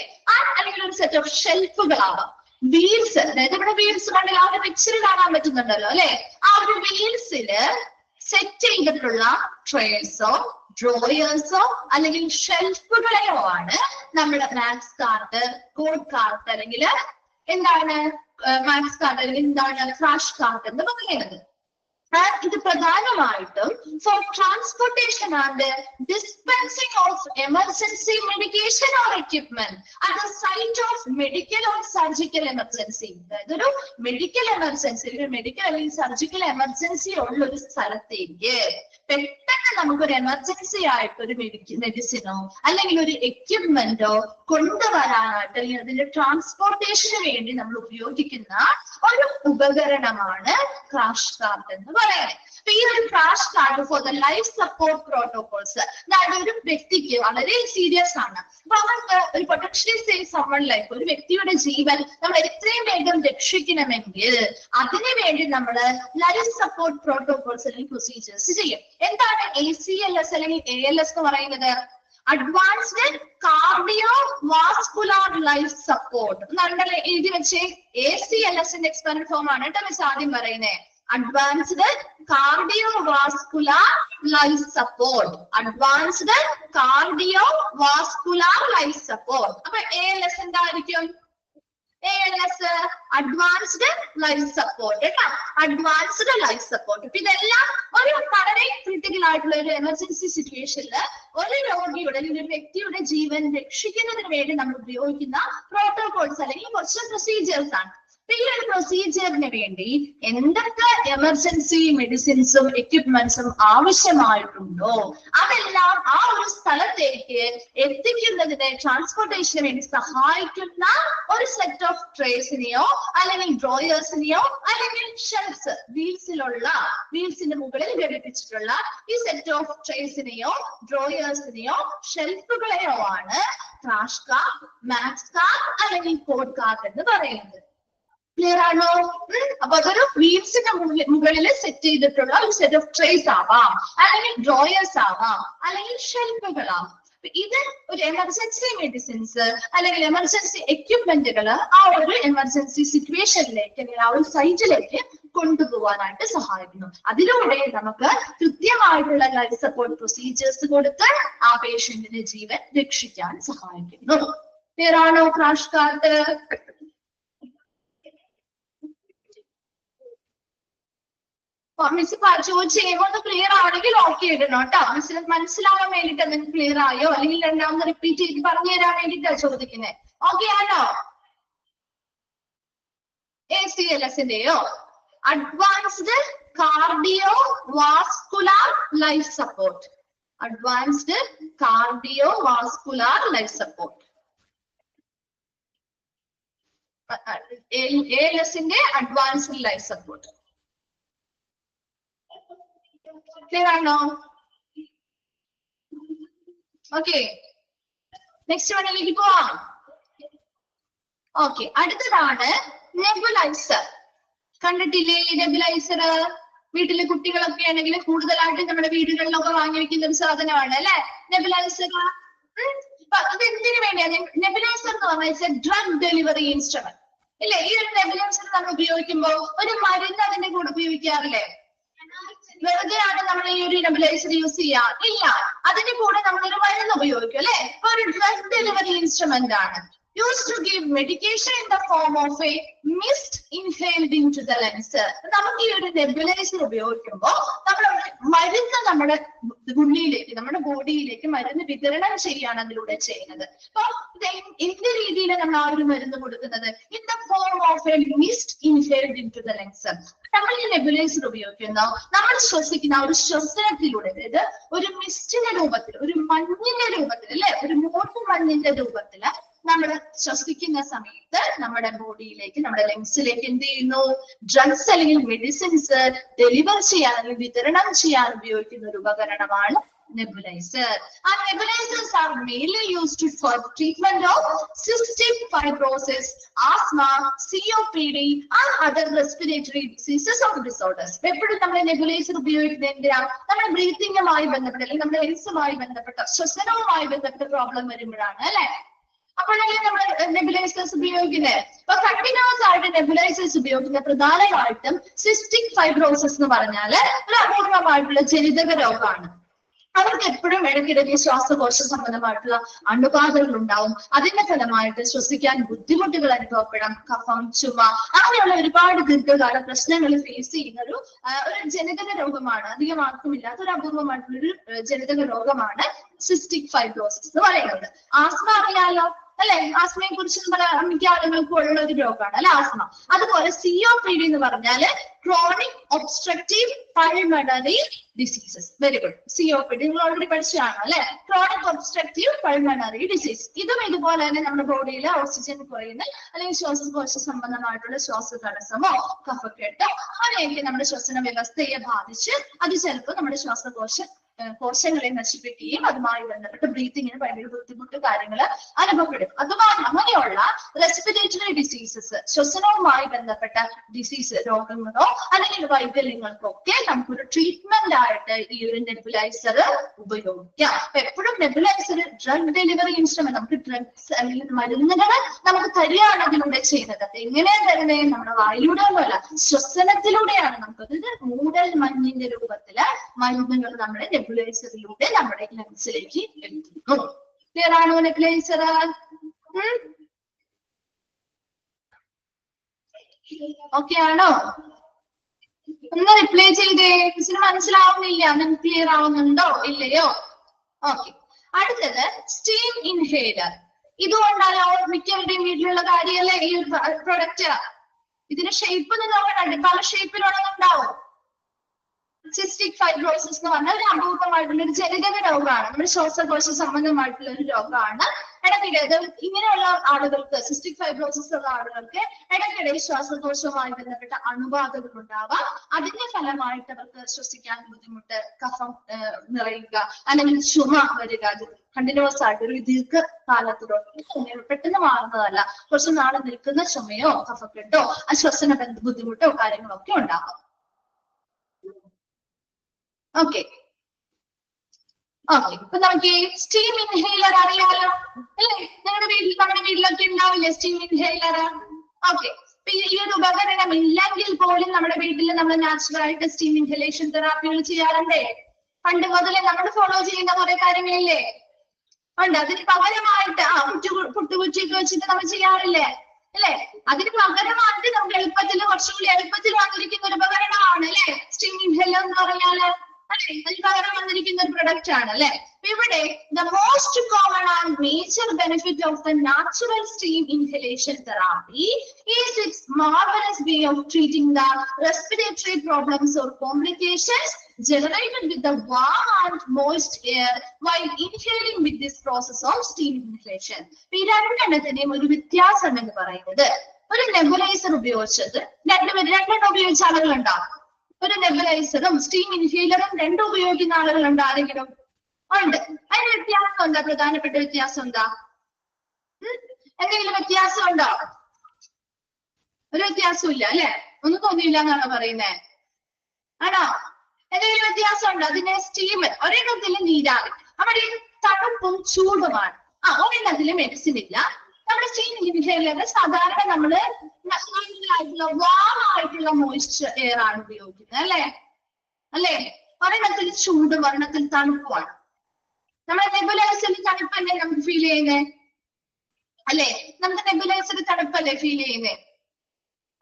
അല്ലെങ്കിൽ ഒരു സെറ്റ് ഓഫ് ഷെൽഫുകളാവാം. വീൽസ്, അതായത് ഇവിടെ വീൽസ് കണ്ടില്ല, ആ ഒരു പിക്ചർ കാണാൻ പറ്റുന്നുണ്ടല്ലോ അല്ലെ? ആ ഒരു വീൽസില് സെറ്റ് ചെയ്തിട്ടുള്ള ട്രേസോ ഡ്രോയേഴ്സോ അല്ലെങ്കിൽ ഷെൽഫുകളെയോ ആണ് നമ്മുടെ മാത്സ് കാർട്ട്, കോഡ് കാർട്ട് അല്ലെങ്കിൽ എന്താണ് മാത്സ് കാർട്ട് അല്ലെങ്കിൽ എന്താണ് ക്രാഷ് കാർട്ട് എന്ന് പറയുന്നത്. ഇത് പ്രധാനമായിട്ടും for transportation and dispensing of emergency medication or equipment at the site of medical or surgical emergency. അതായത് ഒരു മെഡിക്കൽ എമർജൻസി, ഒരു മെഡിക്കൽ അല്ലെങ്കിൽ സർജിക്കൽ എമർജൻസി ഉള്ള ഒരു സ്ഥലത്തേക്ക് പെട്ടെന്ന് നമുക്കൊരു എമർജൻസി ആയിട്ട് ഒരു മെഡിസിനോ അല്ലെങ്കിൽ ഒരു എക്യുപ്മെന്റോ കൊണ്ടുവരാനായിട്ട് അല്ലെങ്കിൽ അതിന്റെ ട്രാൻസ്പോർട്ടേഷന് വേണ്ടി നമ്മൾ ഉപയോഗിക്കുന്ന ഒരു ഉപകരണമാണ് ക്രാഷ് കാർട്ട് എന്ന് പറയുന്നത്. അപ്പൊ ഈ ഒരു crash cart for the life support protocols, അതായത് ഒരു വ്യക്തിക്ക് വളരെ സീരിയസ് ആണ്, അപ്പൊ അവർക്ക് ഒരു പൊട്ടൻഷ്യലി സേവ് സമ്മൺ ലൈഫ്, ഒരു വ്യക്തിയുടെ ജീവൻ നമ്മൾ എത്രയും വേഗം രക്ഷിക്കണമെങ്കിൽ അതിനു വേണ്ടി നമ്മൾ ലൈഫ് സപ്പോർട്ട് പ്രോട്ടോകോൾസ് അല്ലെങ്കിൽ പ്രൊസീജിയേഴ്സ് ചെയ്യും. എന്താണ് ACLS അല്ലെങ്കിൽ ALS എന്ന് പറയുന്നത്? Advanced cardiovascular life support എന്നാണ് എഴുതി വെച്ചേ. ACLSന്റെ എക്സ്പാൻഡ് ഫോം ആണ് കേട്ടോ മിസ് ആദ്യം പറയുന്നത്. Advanced cardiovascular life support, advanced cardiovascular life support. അപ്പൊ ALS എന്തായിരിക്കും? ALS അഡ്വാൻസ്ഡ് ലൈഫ് സപ്പോർട്ട് കേട്ടോ, അഡ്വാൻസ്ഡ് ലൈഫ് സപ്പോർട്ട്. അപ്പൊ ഇതെല്ലാം ഒരു വളരെ ക്രിട്ടിക്കൽ ആയിട്ടുള്ള ഒരു എമർജൻസി സിറ്റുവേഷനിൽ ഒരു രോഗിയുടെ അല്ലെങ്കിൽ ഒരു വ്യക്തിയുടെ ജീവൻ രക്ഷിക്കുന്നതിന് വേണ്ടി നമ്മൾ ഉപയോഗിക്കുന്ന പ്രോട്ടോകോൾസ് അല്ലെങ്കിൽ കുറച്ച് പ്രൊസീജിയേഴ്സ് ആണ്. ഈ ഒരു പ്രൊസീജിയറിന് വേണ്ടി എന്തൊക്കെ എമർജൻസി മെഡിസിൻസും എക്യുപ്മെന്റ്സും ആവശ്യമായിട്ടുണ്ടോ അതെല്ലാം ആ ഒരു സ്ഥലത്തേക്ക് എത്തിക്കുന്നതിന് ട്രാൻസ്പോർട്ടേഷന് വേണ്ടി സഹായിക്കുന്ന ഒരു സെറ്റ് ഓഫ് ട്രേസിനെയോ അല്ലെങ്കിൽ ഡ്രോയേഴ്സിനെയോ അല്ലെങ്കിൽ ഷെൽഫ്സ്, വീൽസിന്റെ മുകളിൽ ഘടിപ്പിച്ചിട്ടുള്ള ഈ സെറ്റ് ഓഫ് ട്രേസിനെയോ ഡ്രോയേഴ്സിനെയോ ഷെൽഫുകളെയോ ആണ് ക്രാഷ് കാർട്ട്, മാത്സ് കാർട്ട് അല്ലെങ്കിൽ കോഡ് കാർട്ട് എന്ന് പറയുന്നത്. ക്ലിയർ ആണോ? അപ്പൊ അതൊരു വീൽസിന്റെ മുകളിൽ സെറ്റ് ചെയ്തിട്ടുള്ള ഒരു സെറ്റ് ഓഫ് ട്രേസ് ആവാം, അല്ലെങ്കിൽ ഡ്രോയേഴ്സ് ആവാം, അല്ലെങ്കിൽ ഷെൽഫുകളാവാം. ഇത് ഒരു എമർജൻസി മെഡിസിൻസ് അല്ലെങ്കിൽ എമർജൻസി എക്യുപ്മെന്റുകൾ ആ ഒരു എമർജൻസി സിറ്റുവേഷനിലേക്ക് അല്ലെങ്കിൽ ആ ഒരു സൈറ്റിലേക്ക് കൊണ്ടുപോകാനായിട്ട് സഹായിക്കുന്നു. അതിലൂടെ നമുക്ക് കൃത്യമായിട്ടുള്ള ലൈഫ് സപ്പോർട്ട് പ്രൊസീജിയേഴ്സ് കൊടുത്ത് ആ പേഷ്യന്റിന്റെ ജീവൻ രക്ഷിക്കാൻ സഹായിക്കുന്നു. ക്ലിയർ ആണോ ക്രാഷ് കാർട്ട്? മിസ് ചോദിച്ചു കഴിയുമ്പോൾ ഒന്ന് ക്ലിയർ ആണെങ്കിൽ ഓക്കെ ഇടണം കേട്ടോ. മിസ്സിന് മനസ്സിലാവാൻ വേണ്ടിട്ട് അതിന് ക്ലിയർ ആയോ അല്ലെങ്കിൽ രണ്ടാമത് റിപ്പീറ്റ് ചെയ്ത് പറഞ്ഞു തരാൻ വേണ്ടിട്ടാ ചോദിക്കുന്നത്. ഓക്കെ ആണോ? ACLSന്റെയോ advanced cardiovascular life support, advanced cardiovascular life support. ALSന്റെ അഡ്വാൻസ്ഡ് ലൈഫ് സപ്പോർട്ട്. ക്ലിയർ ആണോ? ഓക്കെ, നെക്സ്റ്റ് വണ്ണിലേക്ക് പോവാം. ഓക്കെ, അടുത്തതാണ് നെബുലൈസർ. കണ്ടിട്ടില്ലേ നെബുലൈസർ? വീട്ടിലെ കുട്ടികളൊക്കെ ആണെങ്കിൽ കൂടുതലായിട്ട് നമ്മുടെ വീടുകളിലൊക്കെ വാങ്ങി വെക്കുന്ന ഒരു സാധനമാണ് അല്ലെ നെബുലൈസർ. അത് എന്തിനു വേണ്ടിയാണ്? നെബുലൈസർ എന്ന് പറഞ്ഞാൽ ഡ്രഗ് ഡെലിവറി ഇൻസ്ട്രുമെന്റ് ഇല്ലേ? ഈ ഒരു നെബുലൈസർ നമ്മൾ ഉപയോഗിക്കുമ്പോൾ ഒരു മരുന്ന് അതിന്റെ കൂടെ ഉപയോഗിക്കാറില്ലേ? വെറുതെയാണ് നമ്മൾ ഈ ഒരു നെബുലൈസർ യൂസ് ചെയ്യാ? ഇല്ല, അതിന്റെ കൂടെ നമ്മളൊരു മരുന്ന് ഉപയോഗിക്കും അല്ലെ? അപ്പൊ ഒരു ഡ്രഗ് ഡെലിവറി ഇൻസ്ട്രുമെന്റ് ആണ്. Used to give medication in the form of a mist inhaled into the lungs. നമുക്ക് ഈ ഒരു നെബുലൈസർ ഉപയോഗിക്കുമ്പോൾ നമ്മൾ മരുന്ന് നമ്മുടെ ഉള്ളിലേക്ക്, നമ്മുടെ ബോഡിയിലേക്ക് മരുന്ന് വിതരണം ചെയ്യാണ് അതിലൂടെ ചെയ്യുന്നത്. അപ്പൊ എന്ത് രീതിയിലാണ് നമ്മൾ ആ ഒരു മരുന്ന് കൊടുക്കുന്നത്? In the form of a mist inhaled into the lungs. നമ്മൾ ഈ നെബുലൈസർ ഉപയോഗിക്കുന്ന നമ്മൾ ശ്വസിക്കുന്ന ഒരു ശ്വസനത്തിലൂടെ, അതായത് ഒരു മിസ്റ്റിന്റെ രൂപത്തിൽ, ഒരു മഞ്ഞിന്റെ രൂപത്തിൽ അല്ലെ, ഒരു മൂർത്ത മഞ്ഞിന്റെ രൂപത്തിൽ നമ്മൾ ശ്വസിക്കുന്ന സമയത്ത് നമ്മുടെ ബോഡിയിലേക്ക്, നമ്മുടെ ലങ്സിലേക്ക് എന്ത് ചെയ്യുന്നു? ഡ്രഗ്സ് അല്ലെങ്കിൽ മെഡിസിൻസ് ഡെലിവർ ചെയ്യാൻ അല്ലെങ്കിൽ വിതരണം ചെയ്യാൻ ഉപയോഗിക്കുന്ന ഒരു ഉപകരണമാണ് nebulizer. And nebulizers are mainly used for treatment of cystic fibrosis, asthma, COPD, and other respiratory diseases or disorders. എപ്പോഴും നമ്മൾ നെബുലൈസർ ഉപയോഗിക്കുന്നത് എന്തിനാ? നമ്മുടെ ബ്രീത്തിങ്ങുമായി ബന്ധപ്പെട്ട അല്ലെങ്കിൽ നമ്മുടെ ഹെൽസുമായി ബന്ധപ്പെട്ട, ശ്വസനവുമായി ബന്ധപ്പെട്ട പ്രോബ്ലം വരുമ്പോഴാണ് അല്ലെ? അപ്പോഴല്ലേ നമ്മൾ നെബുലൈസേഴ്സ് ഉപയോഗിക്കുന്നത്. അപ്പൊ കണ്ടിന്യൂസ് ആയിട്ട് നെബുലൈസേഴ്സ് ഉപയോഗിക്കുന്ന പ്രധാനമായിട്ടും സിസ്റ്റിക് ഫൈബ്രോസിസ് എന്ന് പറഞ്ഞാല് ഒരു അപൂർവമായിട്ടുള്ള ജനിതക രോഗമാണ്. അവർക്ക് എപ്പോഴും ഇടയ്ക്കിടയ്ക്ക് ശ്വാസകോശ സംബന്ധമായിട്ടുള്ള അണുബാധകൾ ഉണ്ടാവും. അതിന്റെ ഫലമായിട്ട് ശ്വസിക്കാൻ ബുദ്ധിമുട്ടുകൾ അനുഭവപ്പെടാം, കഫം, ചുമ, അങ്ങനെയുള്ള ഒരുപാട് ദീർഘകാല പ്രശ്നങ്ങൾ ഫേസ് ചെയ്യുന്ന ഒരു ജനിതക രോഗമാണ്. അധികം ആർക്കും ഇല്ലാത്ത ഒരു അപൂർവമായിട്ടുള്ളൊരു ജനിതക രോഗമാണ് സിസ്റ്റിക് ഫൈബ്രോസിസ് എന്ന് പറയുന്നത്. ആസ്മ അറിയാലോ അല്ലെ? ആസ്മയെ കുറിച്ച് മിക്ക ആളുകൾക്കും ഉള്ള ഒരു രോഗമാണ് അല്ലെ ആസ്മ. അതുപോലെ COPD എന്ന് പറഞ്ഞാല് chronic obstructive pulmonary diseases. Very good. COPD നിങ്ങൾ ഓൾറെഡി പഠിച്ചതാണ് അല്ലെ? Chronic obstructive pulmonary disease. ഇതും ഇതുപോലെ തന്നെ നമ്മുടെ ബോഡിയിൽ ഓക്സിജൻ കുറയുന്ന അല്ലെങ്കിൽ ശ്വാസകോശ സംബന്ധമായിട്ടുള്ള ശ്വാസ തടസ്സമോ കഫക്കെട്ടോ അങ്ങനെയൊക്കെ നമ്മുടെ ശ്വസന വ്യവസ്ഥയെ ബാധിച്ച് അത് ചിലപ്പോൾ നമ്മുടെ കോശങ്ങളെ നശിപ്പിക്കുകയും അതുമായി ബന്ധപ്പെട്ട് ബ്രീത്തിങ്ങിന് ഭയങ്കര ബുദ്ധിമുട്ട് കാര്യങ്ങൾ അനുഭവപ്പെടും. അതുമായി അങ്ങനെയുള്ള റെസ്പിറേറ്ററി ഡിസീസസ്, ശ്വസനവുമായി ബന്ധപ്പെട്ട ഡിസീസ് രോഗങ്ങളോ അല്ലെങ്കിൽ വൈകല്യങ്ങൾക്കൊക്കെ നമുക്കൊരു ട്രീറ്റ്മെന്റ് ആയിട്ട് ഈ ഒരു നെബുലൈസർ ഉപയോഗിക്കാം. അപ്പൊ എപ്പോഴും നെബുലൈസർ ഡ്രഗ് ഡെലിവറി ഇൻസ്ട്രുമെന്റ്, നമുക്ക് ഡ്രഗ്സ് അല്ലെങ്കിൽ മരുന്നുകൾ നമുക്ക് തരികയാണ് അതിലൂടെ ചെയ്യുന്നത്. അത് എങ്ങനെയാണ് തരുന്നത്? നമ്മുടെ വായിലൂടെ ഒന്നുമല്ല, ശ്വസനത്തിലൂടെയാണ് നമുക്കത്. മൂടൽ മഞ്ഞിന്റെ രൂപത്തില് മരുന്നുകൾ നമ്മുടെ നെബുലൈസറിലൂടെ നമ്മുടെ ലങ്സിലേക്ക് എത്തുന്നു. ക്ലിയർ ആണോ നെബുലൈസർ? ഓക്കെ ആണോ? ഒന്ന് റിപ്ലൈ ചെയ്തേ. മിസ്സിന് മനസ്സിലാവുന്നില്ല, നിങ്ങൾക്ക് ക്ലിയർ ആവുന്നുണ്ടോ ഇല്ലയോ? ഓക്കെ. അടുത്തത് സ്റ്റീം ഇൻഹേലർ. ഇതുകൊണ്ടാണ് മിക്കവരുടെയും വീട്ടിലുള്ള കാര്യമല്ലേ ഈ ഒരു പ്രൊഡക്റ്റ്. ഇതിന്റെ ഷേപ്പ് നോക്കണ്ടേ, പല ഷേപ്പിലുള്ളതുണ്ടാവും. സിസ്റ്റിക് ഫൈബ്രോസിസ് എന്ന് പറഞ്ഞാൽ ഒരു അപൂർവമായിട്ടുള്ള ഒരു ജനിതക രോഗമാണ്, നമ്മുടെ ശ്വാസകോശ സംബന്ധമായിട്ടുള്ള ഒരു രോഗമാണ്. ഇടയ്ക്കിടെ ഇങ്ങനെയുള്ള ആളുകൾക്ക്, സിസ്റ്റിക് ഫൈബ്രോസിസ് ഉള്ള ആളുകൾക്ക് ഇടയ്ക്കിടെ ശ്വാസകോശവുമായി ബന്ധപ്പെട്ട അണുബാധകൾ ഉണ്ടാവാം. അതിന്റെ ഫലമായിട്ട് അവർക്ക് ശ്വസിക്കാൻ ബുദ്ധിമുട്ട്, കഫം നിറയുക അല്ലെങ്കിൽ ചുമ വരിക. അത് കണ്ടിന്യൂസ് ആയിട്ട് ഒരു ദീർഘകാലത്തിലൂടെ പെട്ടെന്ന് മാറുന്നതല്ല, കുറച്ച് നാൾ നിൽക്കുന്ന ചുമയോ കഫക്കെട്ടോ ശ്വസന ബുദ്ധിമുട്ടോ കാര്യങ്ങളൊക്കെ ഉണ്ടാവാം. Okay okay. ഇപ്പൊ നമുക്ക് സ്റ്റീം ഇൻഹേലർ അറിയാലോ അല്ലേ? നമ്മുടെ വീട്ടിലൊക്കെ ഉണ്ടാവില്ലേ സ്റ്റീം ഇൻഹേലർ? ഓക്കെ. ഈ ഒരു ഉപകരണം ഇല്ലെങ്കിൽ പോലും നമ്മുടെ വീട്ടിൽ നമ്മൾ നാച്ചുറൽ ആയിട്ട് സ്റ്റീം ഇൻഹലേഷൻ തെറാപ്പികൾ ചെയ്യാറുണ്ടേ. പണ്ട് മുതലേ നമ്മൾ ഫോളോ ചെയ്യുന്ന കുറെ കാര്യങ്ങളില്ലേ ഉണ്ട്. അതിന് പകരമായിട്ട് പുട്ടുകുറ്റിയൊക്കെ വെച്ചിട്ട് നമ്മൾ ചെയ്യാറില്ലേ അല്ലെ? അതിന് പകരമായിട്ട് നമുക്ക് കുറച്ചുകൂടി എളുപ്പത്തിൽ വന്നിരിക്കുന്ന ഒരു ഉപകരണമാണ് അല്ലെ സ്റ്റീം ഇൻഹേലർ എന്ന് പറഞ്ഞാല്. അല്ലെ? അതിന് പകരം വന്നിരിക്കുന്ന ഒരു പ്രൊഡക്റ്റ് ആണ് അല്ലെ? ഇവിടെ the most common and major benefit of the natural steam inhalation therapy is its marvelous way of treating the respiratory problems or complications generated with the warm and moist air while inhaling with this process of steam inhalation. ഈ രണ്ടെണ്ണത്തിന്റെയും ഒരു വ്യത്യാസം എന്ന് പറയുന്നത്, ഒരു നെബുലൈസർ ഉപയോഗിച്ചത് രണ്ടെണ്ണം ഉപയോഗിച്ച ആളുകളുണ്ടാവും. ഒരു നെബുലൈസറും സ്റ്റീം ഇൻഹേലറും രണ്ടും ഉപയോഗിക്കുന്ന ആളുകളുണ്ട് ആരെങ്കിലും? ഉണ്ട്. അതിന് വ്യത്യാസം എന്താ? പ്രധാനപ്പെട്ട വ്യത്യാസം എന്താ? എന്തെങ്കിലും വ്യത്യാസം ഉണ്ടോ? ഒരു വ്യത്യാസവും ഇല്ല അല്ലെ? ഒന്നും തോന്നിയില്ല എന്നാണോ പറയുന്നേ? ആണോ? എന്തെങ്കിലും വ്യത്യാസം ഉണ്ടോ? അതിന്റെ സ്റ്റീം ഒരെണ്ണത്തില് നീരാവി, അവിടെ തണുപ്പും ചൂടുമാണ്. ഒരെണ്ണത്തില് മെഡിസിൻ ഇല്ല. നമ്മുടെ സ്റ്റീം ഇൻഹേലർ സാധാരണ നമ്മള് വാം ആയിട്ടുള്ള മോയ്സ്ചർ എയർ ആണ് ഉപയോഗിക്കുന്നത് അല്ലേ? ഒരെണ്ണത്തിൽ ചൂടും ഒരെണ്ണത്തിൽ തണുപ്പുമാണ്. നമ്മുടെ നെബുലൈസറിൽ തണുപ്പല്ലേ നമുക്ക് ഫീൽ ചെയ്യുന്നേ അല്ലെ? നമുക്ക് നെബുലൈസറിൽ തണുപ്പല്ലേ ഫീൽ ചെയ്യുന്നേ?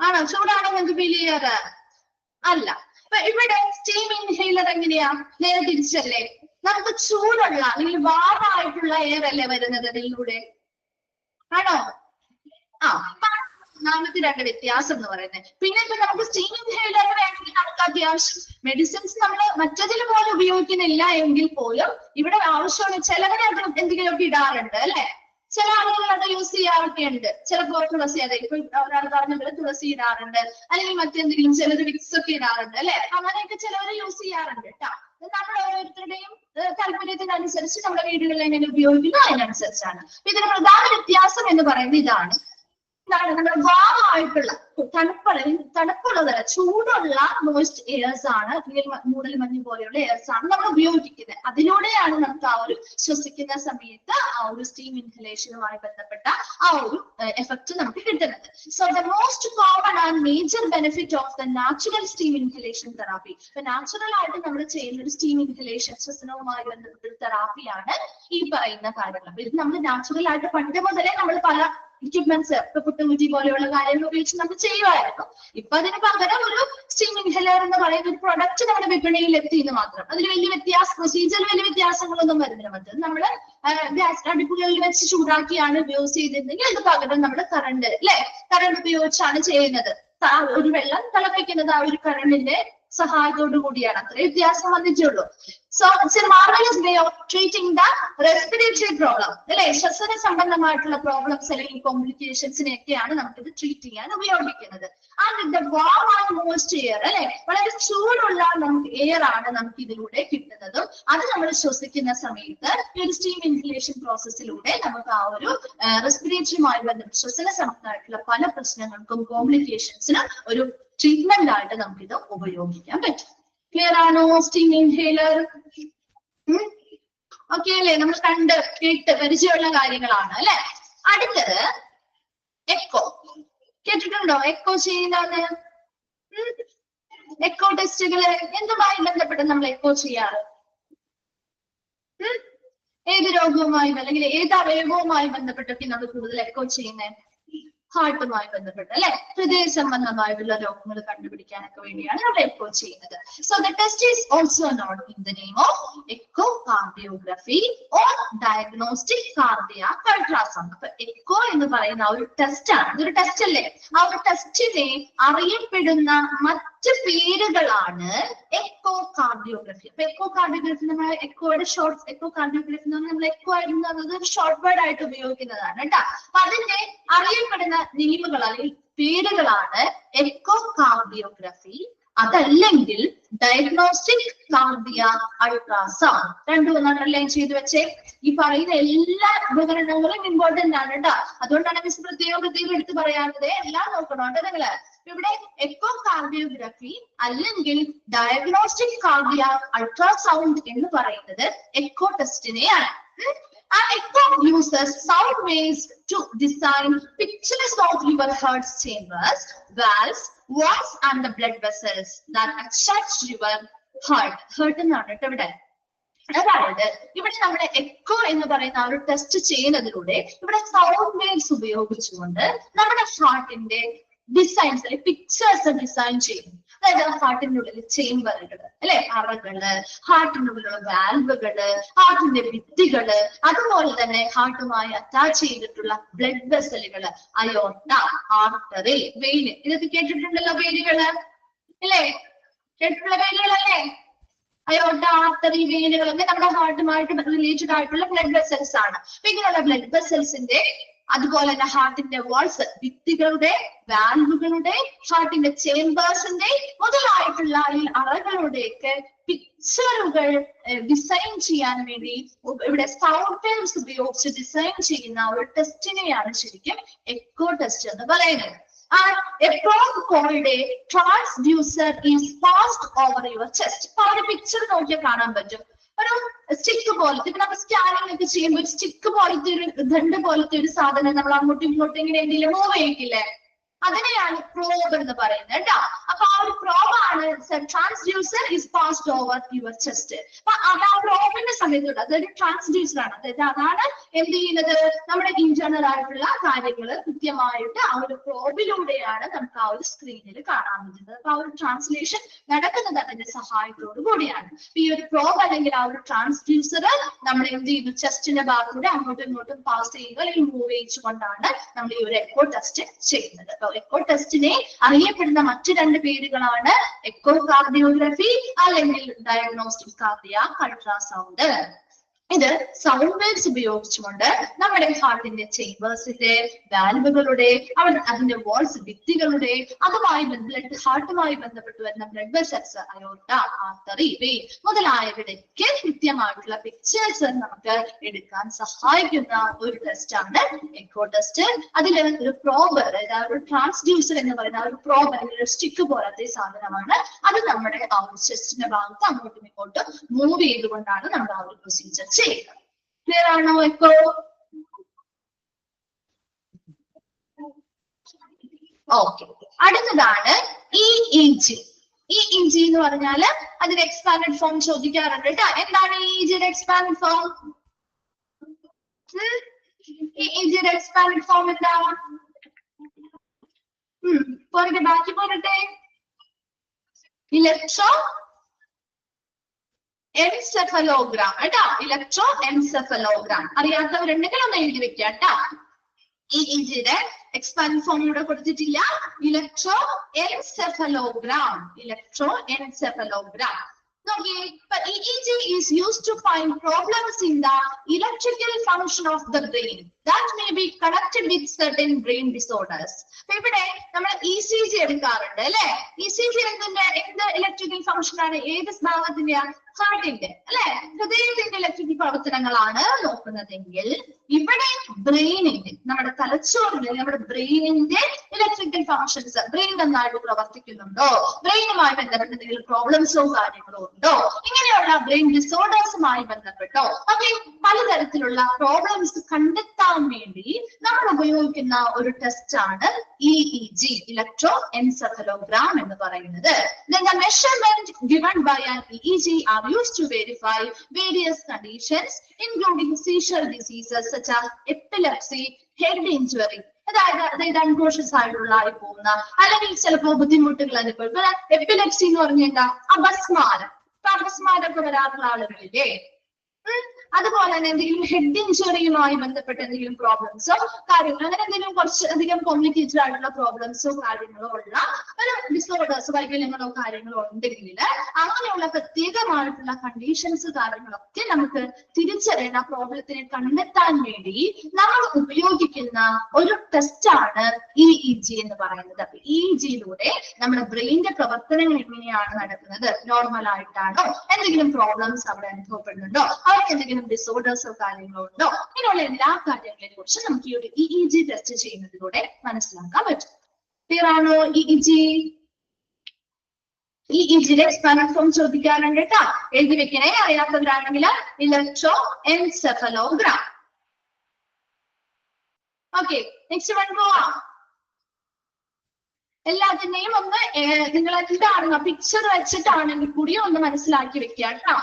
ആണോ? ചൂടാണോ നിങ്ങൾക്ക് ഫീൽ ചെയ്യാറ്? അല്ല. അപ്പൊ ഇവിടെ സ്റ്റീം ഇൻഹേലർ എങ്ങനെയാ? നേരെ തിരിച്ചല്ലേ? നമുക്ക് ചൂടുള്ള അല്ലെങ്കിൽ വാമായിട്ടുള്ള എയർ അല്ലേ വരുന്നത് അതിലൂടെ? ആണോ? ഒന്നാമത്തെ രണ്ട് വ്യത്യാസം എന്ന് പറയുന്നത്. പിന്നെ ഇപ്പൊ നമുക്ക് സ്റ്റീം ഇൻഹേലർ വേണമെങ്കിൽ നമുക്ക് അത്യാവശ്യം മെഡിസിൻസ് നമ്മൾ മറ്റതിൽ പോലെ ഉപയോഗിക്കുന്നില്ല എങ്കിൽ പോലും ഇവിടെ ആവശ്യമുള്ള ചിലവരെ അത് എന്തെങ്കിലുമൊക്കെ ഇടാറുണ്ട് അല്ലെ? ചില ആളുകൾ അത് യൂസ് ചെയ്യാറൊക്കെ ഉണ്ട്. ചിലപ്പോൾ തുളസി, അതായത് ഇപ്പൊ ഒരാൾ പറഞ്ഞ തുളസി ഇടാറുണ്ട്, അല്ലെങ്കിൽ മറ്റെന്തെങ്കിലും ചിലർ വിക്സ് ഒക്കെ ഇടാറുണ്ട് അല്ലെ? അങ്ങനെയൊക്കെ ചിലവർ യൂസ് ചെയ്യാറുണ്ട് കേട്ടോ. നമ്മൾ ഓരോരുത്തരുടെയും താല്പര്യത്തിനനുസരിച്ച് നമ്മുടെ വീടുകളിൽ എങ്ങനെ ഉപയോഗിക്കുന്നു അതിനനുസരിച്ചാണ്. ഇതിന് പ്രധാന വ്യത്യാസം എന്ന് പറയുന്നത് ഇതാണ്. നമ്മുടെ വാമായിട്ടുള്ള തണുപ്പുള്ളതല്ല, ചൂടുള്ള മോയിസ്റ്റ് എയർസ് ആണ്, മൂടൽ മഞ്ഞ് പോലെയുള്ള എയർസ് ആണ് നമ്മൾ ഉപയോഗിക്കുന്നത്. അതിലൂടെയാണ് നമുക്ക് ആ ഒരു ശ്വസിക്കുന്ന സമയത്ത് ആ ഒരു സ്റ്റീം ഇൻഹലേഷനുമായി ബന്ധപ്പെട്ട ആ ഒരു എഫക്ട് നമുക്ക് കിട്ടുന്നത്. So the most common and major benefit of the natural steam inhalation therapy. ഇപ്പൊ നാച്ചുറൽ ആയിട്ട് നമ്മൾ ചെയ്യുന്ന ഒരു സ്റ്റീം ഇൻഹലേഷൻ ശ്വസനവുമായി ബന്ധപ്പെട്ട തെറാപ്പിയാണ് ഈ പറയുന്ന കാര്യങ്ങൾ. അപ്പൊ ഇത് നമ്മൾ നാച്ചുറൽ ആയിട്ട് പണ്ട് മുതലേ നമ്മൾ പല equipments, പുട്ടുകുറ്റി പോലെയുള്ള കാര്യങ്ങൾ ഉപയോഗിച്ച് നമ്മൾ ചെയ്യുമായിരുന്നു. ഇപ്പൊ അതിന് പകരം ഒരു സ്റ്റീം ഇൻഹലർ എന്ന് പറയുന്ന ഒരു പ്രൊഡക്റ്റ് നമ്മുടെ വിപണിയിൽ എത്തിയെന്ന് മാത്രം. അതിൽ വലിയ പ്രൊസീജിയർ വലിയ വ്യത്യാസങ്ങളൊന്നും വരുന്നില്ല. മറ്റത് നമ്മള് ഗ്യാസ് അടുപ്പുകളിൽ വെച്ച് ചൂടാക്കിയാണ് യൂസ് ചെയ്തിരുന്നെങ്കിൽ അത് പകരം നമ്മുടെ കറണ്ട് കറണ്ട് ഉപയോഗിച്ചാണ് ചെയ്യുന്നത്. ഒരു വെള്ളം തിളപ്പിക്കുന്നത് ആ ഒരു കറണ്ടിന്റെ സഹായത്തോടു കൂടിയാണ്. അത്രേ വ്യത്യാസം വന്നിട്ടുള്ളൂ. So it's A marvellous way of treating the respiratory problem. അല്ലെ, ശ്വസന സംബന്ധമായിട്ടുള്ള പ്രോബ്ലംസ് അല്ലെങ്കിൽ കോംപ്ലിക്കേഷൻസിനെയൊക്കെയാണ് നമുക്കിത് ട്രീറ്റ് ചെയ്യാൻ ഉപയോഗിക്കുന്നത്. And the warm and most air, അല്ലെ, വളരെ ചൂടുള്ള നമുക്ക് എയർ ആണ് നമുക്ക് ഇതിലൂടെ കിട്ടുന്നതും അത് നമ്മൾ ശ്വസിക്കുന്ന സമയത്ത് ഈ ഒരു സ്റ്റീം ഇൻഹലേഷൻ പ്രോസസ്സിലൂടെ നമുക്ക് ആ ഒരു റെസ്പിറേറ്ററിയുമായി ബന്ധപ്പെട്ട് ശ്വസന സംബന്ധമായിട്ടുള്ള പല പ്രശ്നങ്ങൾക്കും കോംപ്ലിക്കേഷൻസിനും ഒരു ട്രീറ്റ്മെന്റ് ആയിട്ട് നമുക്കിത് ഉപയോഗിക്കാൻ പറ്റും. ക്ലിയർ ആണോ? സ്റ്റീം ഇൻഹേലർ ഓക്കെ അല്ലെ? നമ്മൾ കണ്ട് കേട്ട് പരിചയമുള്ള കാര്യങ്ങളാണ് അല്ലെ. അടുത്തത് എക്കോ. കേട്ടിട്ടുണ്ടോ എക്കോ ചെയ്യുന്നതെന്ന്? എക്കോ ടെസ്റ്റുകള് എന്തുമായി ബന്ധപ്പെട്ട് നമ്മൾ എക്കോ ചെയ്യാറ്? ഏത് രോഗവുമായി അല്ലെങ്കിൽ ഏത് അവയവവുമായി ബന്ധപ്പെട്ടൊക്കെ നമ്മൾ കൂടുതൽ എക്കോ ചെയ്യുന്നത്? ഹാർട്ടുമായി ബന്ധപ്പെട്ട് അല്ലെ, ഹൃദയ സംബന്ധമായിട്ടുള്ള രോഗങ്ങൾ കണ്ടുപിടിക്കാനൊക്കെ വേണ്ടിയാണ് നമ്മൾ എക്കോ ചെയ്യുന്നത്. So the test is also known in the name of echocardiography or diagnostic cardiac ultrasound. അപ്പൊ എക്കോ എന്ന് പറയുന്ന ആ ഒരു ടെസ്റ്റ് ആണ്. ഇതൊരു ടെസ്റ്റ് അല്ലേ? ആ ഒരു ടെസ്റ്റിനെ അറിയപ്പെടുന്ന മറ്റ് പേരുകളാണ് എക്കോ കാർഡിയോഗ്രഫി. അപ്പൊ എക്കോ കാർഡിയോഗ്രഫി നമ്മൾ എക്കോയുടെ ഷോർട്ട്, എക്കോ കാർഡിയോഗ്രഫി എന്ന് പറഞ്ഞാൽ നമ്മൾ എക്കോ ആയിരുന്നത് ഷോർട്ട് വേർഡ് ആയിട്ട് ഉപയോഗിക്കുന്നതാണ് കേട്ടോ. അപ്പൊ അതിന്റെ അറിയപ്പെടുന്ന നെയിമുകൾ അല്ലെങ്കിൽ പേരുകളാണ് എക്കോ കാർഡിയോഗ്രഫി, അതല്ലെങ്കിൽ ഡയഗ്നോസ്റ്റിക് കാർഡിയാക് അൾട്രാസൗണ്ട്. രണ്ടും അണ്ടർലൈൻ ചെയ്ത് വെച്ചേ. ഈ പറയുന്ന എല്ലാ ഉപകരണങ്ങളും ഇമ്പോർട്ടന്റ് ആണ് കേട്ടോ. അതുകൊണ്ടാണ് മിസ് പ്രത്യേകം എടുത്ത് പറയാത്തത്. എല്ലാം നോക്കണോണ്ട് നിങ്ങള്. ഇവിടെ എക്കോ കാർഡിയോഗ്രഫി അല്ലെങ്കിൽ ഡയഗ്നോസ്റ്റിക് കാർഡിയാക് അൾട്രാസൗണ്ട് എന്ന് പറയുന്നത് echo ടെസ്റ്റിനെയാണ്. Echo uses sound waves to design pictures of your heart's chambers, valves, valves and the blood vessels that attach your heart. Heart എന്നാണ് കേട്ടോ ഇവിടെ. അതായത് ഇവിടെ നമ്മുടെ എക്കോ എന്ന് പറയുന്ന ആ ഒരു ടെസ്റ്റ് ചെയ്യുന്നതിലൂടെ ഇവിടെ സൗണ്ട് വേവ്സ് ഉപയോഗിച്ചുകൊണ്ട് നമ്മുടെ ഹാർട്ടിന്റെ ഡിസൈൻസ് അല്ലെങ്കിൽ പിക്ചേഴ്സ് ഡിസൈൻ ചെയ്യും. അതായത് ഹാർട്ടിനുള്ളിൽ ചേംബറുകള് അല്ലെ, അറകള്, ഹാർട്ടിനുള്ളിലുള്ള വാൽവുകള്, ഹാർട്ടിന്റെ ഭിത്തികള്, അതുപോലെ തന്നെ ഹാർട്ടുമായി അറ്റാച്ച് ചെയ്തിട്ടുള്ള ബ്ലഡ് വെസലുകള്, അയോർട്ട, ആർട്ടറി, വെയിന്, ഇതൊക്കെ കേട്ടിട്ടുണ്ടല്ലോ പേരുകള് അല്ലേ? കേട്ടിട്ടുള്ള പേരുകളല്ലേ? അയോർട്ട, ആർട്ടറി, വെയിനുകളൊക്കെ നമ്മുടെ ഹാർട്ടുമായിട്ട് റിലേറ്റഡ് ആയിട്ടുള്ള ബ്ലഡ് വെസൽസ് ആണ്. അപ്പൊ ഇങ്ങനെയുള്ള ബ്ലഡ് വെസൽസിന്റെ അതുപോലെ തന്നെ ഹാർട്ടിന്റെ വാൾസ്, ഭിത്തികളുടെ, വാൽവുകളുടെ, ഹാർട്ടിന്റെ ചേംബേഴ്സിന്റെ മുതലായിട്ടുള്ള ഈ അറകളുടെയൊക്കെ പിക്ചറുകൾ ഡിസൈൻ ചെയ്യാൻ വേണ്ടി ഇവിടെ സൗണ്ട് വേവ്സ് ഉപയോഗിച്ച് ഡിസൈൻ ചെയ്യുന്ന ഒരു ടെസ്റ്റിനെയാണ് ശരിക്കും എക്കോ ടെസ്റ്റ് എന്ന് പറയുന്നത്. A probe called a transducer is passed over your chest. അപ്പൊ അവിടെ പിക്ചർ നോക്കിയാൽ കാണാൻ പറ്റും. ഒരു സ്റ്റിക്ക് പോലത്തെ, ഇപ്പൊ നമ്മൾ സ്കാനിങ് ഒക്കെ ചെയ്യുമ്പോൾ സ്റ്റിക്ക് പോലത്തെ ഒരു ദണ്ട് പോലത്തെ ഒരു സാധനം നമ്മൾ അങ്ങോട്ടും ഇങ്ങോട്ടും ഇങ്ങനെ എന്തെങ്കിലും മൂവ് ചെയ്യിക്കില്ലേ? അതിനെയാണ് പ്രോബ് എന്ന് പറയുന്നത് കേട്ടോ. അപ്പൊ ആ ഒരു പ്രോബാണ് transducer is passed over your chest. അപ്പൊ അത് ആ പ്രോബിന്റെ സമയത്തുണ്ട്, അതൊരു ട്രാൻസ്ഡ്യൂസർ ആണ്. അതായത് അതാണ് എന്ത് ചെയ്യുന്നത്, നമ്മുടെ ഇന്റേണൽ ആയിട്ടുള്ള കാര്യങ്ങൾ കൃത്യമായിട്ട് ആ ഒരു പ്രോബിലൂടെയാണ് നമുക്ക് ആ ഒരു സ്ക്രീനിൽ കാണാൻ പറ്റുന്നത്. അപ്പൊ ആ ഒരു ട്രാൻസ്ലേഷൻ നടക്കുന്നത് അതിന്റെ സഹായത്തോടു കൂടിയാണ്. ഈ ഒരു പ്രോബ് അല്ലെങ്കിൽ ആ ഒരു ട്രാൻസ്ഡ്യൂസർ നമ്മൾ എന്ത് ചെയ്യുന്നു, ചെസ്റ്റിന്റെ ഭാഗത്തൂടെ അങ്ങോട്ടും ഇങ്ങോട്ടും പാസ് ചെയ്യുക അല്ലെങ്കിൽ മൂവ് ചെയ്യിച്ചുകൊണ്ടാണ് നമ്മൾ ഈ ഒരു എക്കോ ടെസ്റ്റ് ചെയ്യുന്നത്. എക്കോ ടെസ്റ്റിനെ അറിയപ്പെടുന്ന മറ്റു രണ്ട് പേരുകളാണ് എക്കോ കാർഡിയോഗ്രഫി അല്ലെങ്കിൽ ഡയഗ്നോസ്റ്റിക് കാർഡിയാക് അൾട്രാസൗണ്ട്. ഇത് സൗണ്ട് വേവ്സ് ഉപയോഗിച്ചുകൊണ്ട് നമ്മുടെ ഹാർട്ടിന്റെ ചേംബേഴ്സിന്റെ വാൽവുകളുടെ അതിന്റെ വാൾസ് ഭിത്തികളുടെ അതുമായി ബ്ലഡ് ഹാർട്ടുമായി ബന്ധപ്പെട്ട് വരുന്ന blood vessels aorta artery vein മുതലായവയുടെയൊക്കെ കൃത്യമായിട്ടുള്ള പിക്ചേഴ്സ് നമുക്ക് എടുക്കാൻ സഹായിക്കുന്ന ഒരു ടെസ്റ്റ് ആണ് എക്കോ ടെസ്റ്റ്. അതിൽ ഒരു പ്രോബ്, അതായത് ഒരു ട്രാൻസ്ഡ്യൂസർ എന്ന് പറയുന്ന ഒരു പ്രോബ് അല്ലെങ്കിൽ ഒരു സ്റ്റിക്ക് പോലത്തെ സാധനമാണ്. അത് നമ്മുടെ ആ ഒരു ചെസ്റ്റിന്റെ ഭാഗത്ത് അങ്ങോട്ടും ഇങ്ങോട്ടും മൂവ് ചെയ്തുകൊണ്ടാണ് നമ്മൾ ആ ഒരു പ്രൊസീജിയർ ചെയ്യുന്നത്. ക്ലിയർ ആണോ എക്കോ? ഓക്കെ, അടുത്തതാണ് EEG. EEG എന്ന് പറഞ്ഞാല് അതിന്റെ എക്സ്പാൻഡഡ് ഫോം ചോദിക്കാറുണ്ട് കേട്ടോ. എന്താണ് EEGയുടെ എക്സ്പാൻഡഡ് ഫോം? EEGയുടെ എക്സ്പാൻഡഡ് ഫോം എന്താ? പോരട്ടെ, ബാക്കി പോരട്ടെ. ഇലക്ട്രോ എൻസെഫലോഗ്രാം കേട്ടോ. ഇലക്ട്രോ എൻസെഫലോഗ്രാം അറിയാത്തവരുണ്ടെങ്കിൽ ഒന്ന് എഴുതി വെക്കുക കേട്ടോ. EEGയുടെ എക്സ്പാൻഡ് ഫോം ഇവിടെ കൊടുത്തിട്ടില്ല. Electro encephalogram. Electro encephalogram. Okay, but EEG is used to find problems in the electrical function of the brain that may be connected with certain brain disorders. ഇവിടെ നമ്മൾ ECG എടുക്കാറുണ്ട് അല്ലെ? ECG എന്ത് ഇലക്ട്രിക്കൽ ഫംഗ്ഷൻ ആണ്? ഏത് ഭാഗത്തിന്റെ? ഹാർട്ടിന്റെ അല്ലെ? ഹൃദയത്തിന്റെ ഇലക്ട്രിക്കൽ പ്രവർത്തനങ്ങളാണ് നോക്കുന്നതെങ്കിൽ ഇവിടെ ബ്രെയിനിന്റെ, നമ്മുടെ തലച്ചോറിന്റെ, നമ്മുടെ ബ്രെയിനിന്റെ ഇലക്ട്രിക്കൽ ഫംഗ്ഷൻസ്, ബ്രെയിൻ നന്നായിട്ട് പ്രവർത്തിക്കുന്നുണ്ടോ, ബ്രെയിനുമായി ബന്ധപ്പെട്ട എന്തെങ്കിലും പ്രോബ്ലംസോ കാര്യങ്ങളോ ഉണ്ടോ, ഇങ്ങനെയുള്ള ബ്രെയിൻ ഡിസോർഡേഴ്സുമായി ബന്ധപ്പെട്ടോ ഒക്കെ പലതരത്തിലുള്ള പ്രോബ്ലംസ് കണ്ടെത്താൻ വേണ്ടി നമ്മൾ ഉപയോഗിക്കുന്ന ഒരു ടെസ്റ്റ് ആണ് EEG, ഇലക്ട്രോ എൻസെഫലോഗ്രാം എന്ന് പറയുന്നത്. Then the measurement given by an EEG are used to verify various conditions including seizure diseases such as epilepsy, head injury. അതായത് അൺകോൺഷ്യസ് ആയിട്ടുള്ള ആയി പോകുന്ന അല്ലെങ്കിൽ ചിലപ്പോൾ ബുദ്ധിമുട്ടുകൾ അനുഭവം. എപ്പിലെപ്സി എന്ന് പറഞ്ഞാൽ അപസ്മാരമൊക്കെ വരാറുള്ള ആളുകളില്ലേ. അതുപോലെ തന്നെ എന്തെങ്കിലും ഹെഡ് ഇഞ്ചുറിയുമായി ബന്ധപ്പെട്ട എന്തെങ്കിലും പ്രോബ്ലംസോ കാര്യങ്ങളോ അങ്ങനെ എന്തെങ്കിലും കുറച്ചധികം കോംപ്ലിക്കേറ്റഡ് ആയിട്ടുള്ള പ്രോബ്ലംസോ കാര്യങ്ങളോ ഉള്ള ഒരു ഡിസോർഡേഴ്സ്, വൈകല്യങ്ങളോ കാര്യങ്ങളോ ഉണ്ടെങ്കിൽ അങ്ങനെയുള്ള പ്രത്യേകമായിട്ടുള്ള കണ്ടീഷൻസ് കാര്യങ്ങളൊക്കെ നമുക്ക് തിരിച്ചറിയുന്ന പ്രോബ്ലത്തിനെ കണ്ടെത്താൻ വേണ്ടി നമ്മൾ ഉപയോഗിക്കുന്ന ഒരു ടെസ്റ്റാണ് EEG എന്ന് പറയുന്നത്. അപ്പൊ EEGയിലൂടെ നമ്മുടെ ബ്രെയിനിന്റെ പ്രവർത്തനങ്ങൾ എങ്ങനെയാണ് നടക്കുന്നത്, നോർമൽ ആയിട്ടാണോ, എന്തെങ്കിലും പ്രോബ്ലംസ് അവിടെ അനുഭവപ്പെടുന്നുണ്ടോ, അവർക്ക് എന്തെങ്കിലും ഡിസോർഡേഴ്സോ കാര്യങ്ങളോ ഉണ്ടോ, ഇങ്ങനെയുള്ള എല്ലാ കാര്യങ്ങളെ കുറിച്ച് നമുക്ക് ഈ ഒരു EEG ടെസ്റ്റ് ചെയ്യുന്നതിലൂടെ മനസ്സിലാക്കാൻ പറ്റും. ക്ലിയർ ആണോ? EEGയുടെ എക്സ്പാൻഡ് ഫോം ചോദിക്കാറുണ്ട് കേട്ടോ. എഴുതി വെക്കണേ അറിയാത്തവരാണെങ്കിൽ. Electroencephalogram. Okay, next one പോവാം. എല്ലാത്തിന്റെയും ഒന്ന് നിങ്ങൾ എന്താണെന്ന് പിക്ചർ വെച്ചിട്ടാണെങ്കിൽ കൂടി ഒന്ന് മനസ്സിലാക്കി വെക്കുക കേട്ടോ.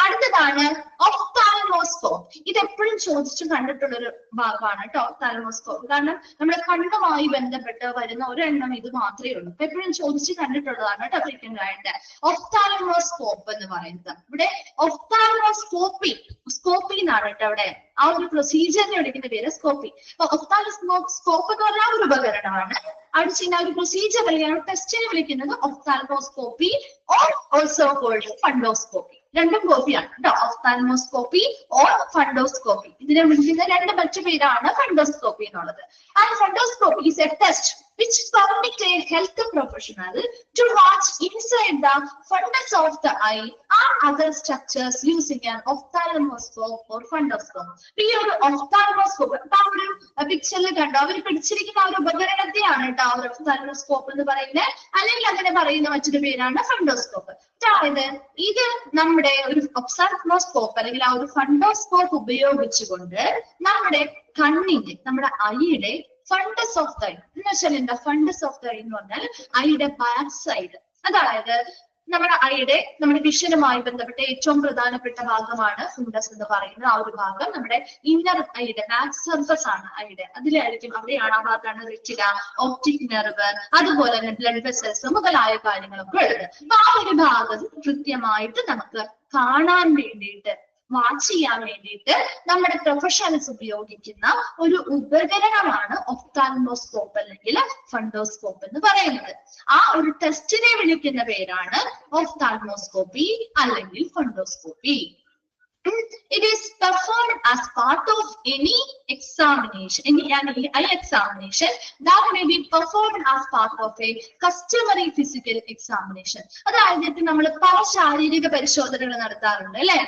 അടുത്തതാണ് ഒഫ്താൽമോസ്കോപ്പ്. ഇത് എപ്പോഴും ചോദിച്ചു കണ്ടിട്ടുള്ള ഒരു ഭാഗമാണ് കേട്ടോ, ഒഫ്താൽമോസ്കോപ്പ്. കാരണം നമ്മുടെ കണ്ണുമായി ബന്ധപ്പെട്ട് വരുന്ന ഒരെണ്ണം ഇത് മാത്രമേ ഉള്ളൂ. അപ്പൊ എപ്പോഴും ചോദിച്ചു കണ്ടിട്ടുള്ളതാണ് കേട്ടോ ഫ്രീക്വന്റ് ആയിട്ട് ഒഫ്താൽമോസ്കോപ്പ് എന്ന് പറയുന്നത്. ഇവിടെ ഒഫ്താൽമോസ്കോപ്പി, സ്കോപ്പി എന്നാണ് കേട്ടോ ഇവിടെ ആ ഒരു പ്രൊസീജിയറിനെ വിളിക്കുന്ന പേര് സ്കോപ്പി. അപ്പൊ ഒഫ്താൽമോസ്കോപ്പ് എന്ന് പറഞ്ഞാൽ ഒരു ഉപകരണമാണ്. അവിടെ ചെയ്യുന്ന ഒരു പ്രൊസീജിയർ അല്ലെങ്കിൽ ടെസ്റ്റിനെ വിളിക്കുന്നത് ഒഫ്താൽമോസ്കോപ്പി ഓർ ഓൾസോ കോൾഡ് ഫണ്ടോസ്കോപ്പി. രണ്ടും കോപ്പിയാണ് കേട്ടോ, ഒഫ്താൽമോസ്കോപ്പി ഓർ ഫണ്ടോസ്കോപ്പി. ഇതിനെ വിളിക്കുന്ന രണ്ട് മറ്റു പേരാണ് ഫണ്ടോസ്കോപ്പി എന്നുള്ളത്. And fundoscopy is a test which permit a health professional to watch inside the fundus of the eye or other structures using an ophthalmoscope or fundoscope. ഈ ഒരു ഒഫ്താൽമോസ്കോപ്പ് ഒരു പിക്ചറിൽ കണ്ടോ, അവർ പിടിച്ചിരിക്കുന്ന ഒരു ഉപകരണത്തെയാണ് കേട്ടോ ഒരു ഒഫ്താൽമോസ്കോപ്പ് എന്ന് പറയുന്നത്. അല്ലെങ്കിൽ അങ്ങനെ പറയുന്ന മറ്റൊരു പേരാണ് ഫണ്ടോസ്കോപ്പ്. അതായത് ഇത് നമ്മുടെ ഒരു ഒഫ്താൽമോസ്കോപ്പ് അല്ലെങ്കിൽ ആ ഒരു ഫണ്ടോസ്കോപ്പ് ഉപയോഗിച്ചുകൊണ്ട് നമ്മുടെ കണ്ണിന്റെ, നമ്മുടെ ഐയുടെ ഫണ്ടസ് ഓഫ് ദ ഐ എന്ന് വെച്ചാൽ എന്താ? ഫണ്ടസ് ഓഫ് ദ ഐ എന്ന് പറഞ്ഞാൽ ഐയുടെ ബാക്ക് സൈഡ്, അതായത് നമ്മുടെ ഐയുടെ, നമ്മുടെ വിഷനുമായി ബന്ധപ്പെട്ട ഏറ്റവും പ്രധാനപ്പെട്ട ഭാഗമാണ് ഫണ്ടസ് എന്ന് പറയുന്നത്. ആ ഒരു ഭാഗം നമ്മുടെ ഇന്നർ ഐയുടെ ബാക്ക് സർഫസ് ആണ് ഐയുടെ. അതിലായിരിക്കും, അവിടെയാണ് ആ ഭാഗത്താണ് റെറ്റിന, ഓപ്റ്റിക് നെർവ്, അതുപോലെ തന്നെ ബ്ലഡ് വെസൽസ് മുതലായ കാര്യങ്ങളൊക്കെ ഉള്ളത്. അപ്പൊ ആ ഒരു ഭാഗം കൃത്യമായിട്ട് നമുക്ക് കാണാൻ വേണ്ടിയിട്ട്, വാച്ച് ചെയ്യാൻ വേണ്ടിയിട്ട് നമ്മുടെ പ്രൊഫഷണൽസ് ഉപയോഗിക്കുന്ന ഒരു ഉപകരണമാണ് ഒഫ്താൽമോസ്കോപ്പ് അല്ലെങ്കിൽ ഫണ്ടോസ്കോപ്പ് എന്ന് പറയുന്നത്. ആ ഒരു ടെസ്റ്റിനെ വിളിക്കുന്ന പേരാണ് ഒഫ്താൽമോസ്കോപ്പി അല്ലെങ്കിൽ ഫണ്ടോസ്കോപ്പി. It is performed as part of any examination, any eye examination that may be performed as part of a customary physical examination. അതായത് നമ്മൾ പല ശാരീരിക പരിശോധനകൾ നടത്താറുണ്ട് അല്ലെ.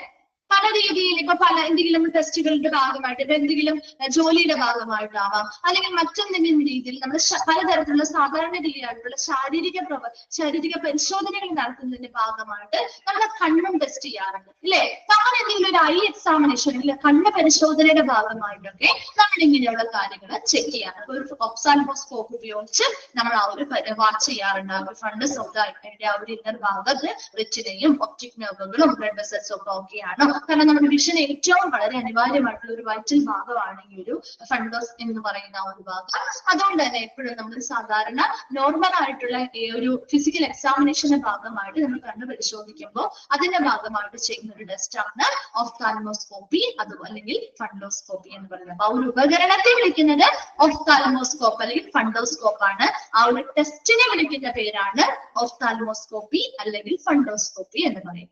പല രീതിയിൽ ഇപ്പൊ പല എന്തെങ്കിലും ടെസ്റ്റുകളുടെ ഭാഗമായിട്ട് ഇപ്പൊ എന്തെങ്കിലും ജോലിയുടെ ഭാഗമായിട്ടാവാം, അല്ലെങ്കിൽ മറ്റെന്തെങ്കിലും രീതിയിൽ നമ്മൾ പലതരത്തിലുള്ള സാധാരണ രീതിയിലായിട്ടുള്ള ശാരീരിക പരിശോധനകൾ നടത്തുന്നതിന്റെ ഭാഗമായിട്ട് നമ്മൾ കണ്ണും ടെസ്റ്റ് ചെയ്യാറുണ്ട് അല്ലെ. അങ്ങനെ എന്തെങ്കിലും ഒരു ഐ എക്സാമിനേഷൻ അല്ലെങ്കിൽ കണ്ണ് പരിശോധനയുടെ ഭാഗമായിട്ടൊക്കെ നമ്മൾ ഇങ്ങനെയുള്ള കാര്യങ്ങൾ ചെക്ക് ചെയ്യാറുണ്ട്. ഒരു ഒപ്സാൽമോസ്കോപ്പ് ഉപയോഗിച്ച് നമ്മൾ ആ ഒരു വാച്ച് ചെയ്യാറുണ്ട്. ആ ഒരു ഫണ്ടസ് ഓഫ് ദ ഐയുടെ ആ ഒരു ഇന്നർ ഭാഗത്ത് റെറ്റിനയും ഒപ്റ്റിക് നെർവുകളും ബ്ലഡ് വെസൽസും ഒക്കെ ഓക്കെയാണ്. കാരണം നമ്മുടെ വിഷൻ ഏറ്റവും വളരെ അനിവാര്യമായിട്ടുള്ള ഒരു വൈറ്റൽ ഭാഗമാണ് ഈ ഒരു ഫണ്ടസ് എന്ന് പറയുന്ന ഒരു ഭാഗം. അതുകൊണ്ട് തന്നെ എപ്പോഴും നമ്മൾ സാധാരണ നോർമൽ ആയിട്ടുള്ള ഈ ഒരു ഫിസിക്കൽ എക്സാമിനേഷന്റെ ഭാഗമായിട്ട് നമ്മൾ കണ്ണ് പരിശോധിക്കുമ്പോൾ അതിന്റെ ഭാഗമായിട്ട് ചെയ്യുന്ന ഒരു ടെസ്റ്റ് ആണ് ഒഫ്താൽമോസ്കോപ്പി അല്ലെങ്കിൽ ഫണ്ടോസ്കോപ്പി എന്ന് പറയുന്നത്. അപ്പൊ ആ ഒരു ഉപകരണത്തെ വിളിക്കുന്നത് ഒഫ്താൽമോസ്കോപ്പ് അല്ലെങ്കിൽ ഫണ്ടോസ്കോപ്പ് ആണ്. ആ ഒരു ടെസ്റ്റിനെ വിളിക്കുന്ന പേരാണ് ഒഫ്താൽമോസ്കോപ്പി അല്ലെങ്കിൽ ഫണ്ടോസ്കോപ്പി എന്ന് പറയും.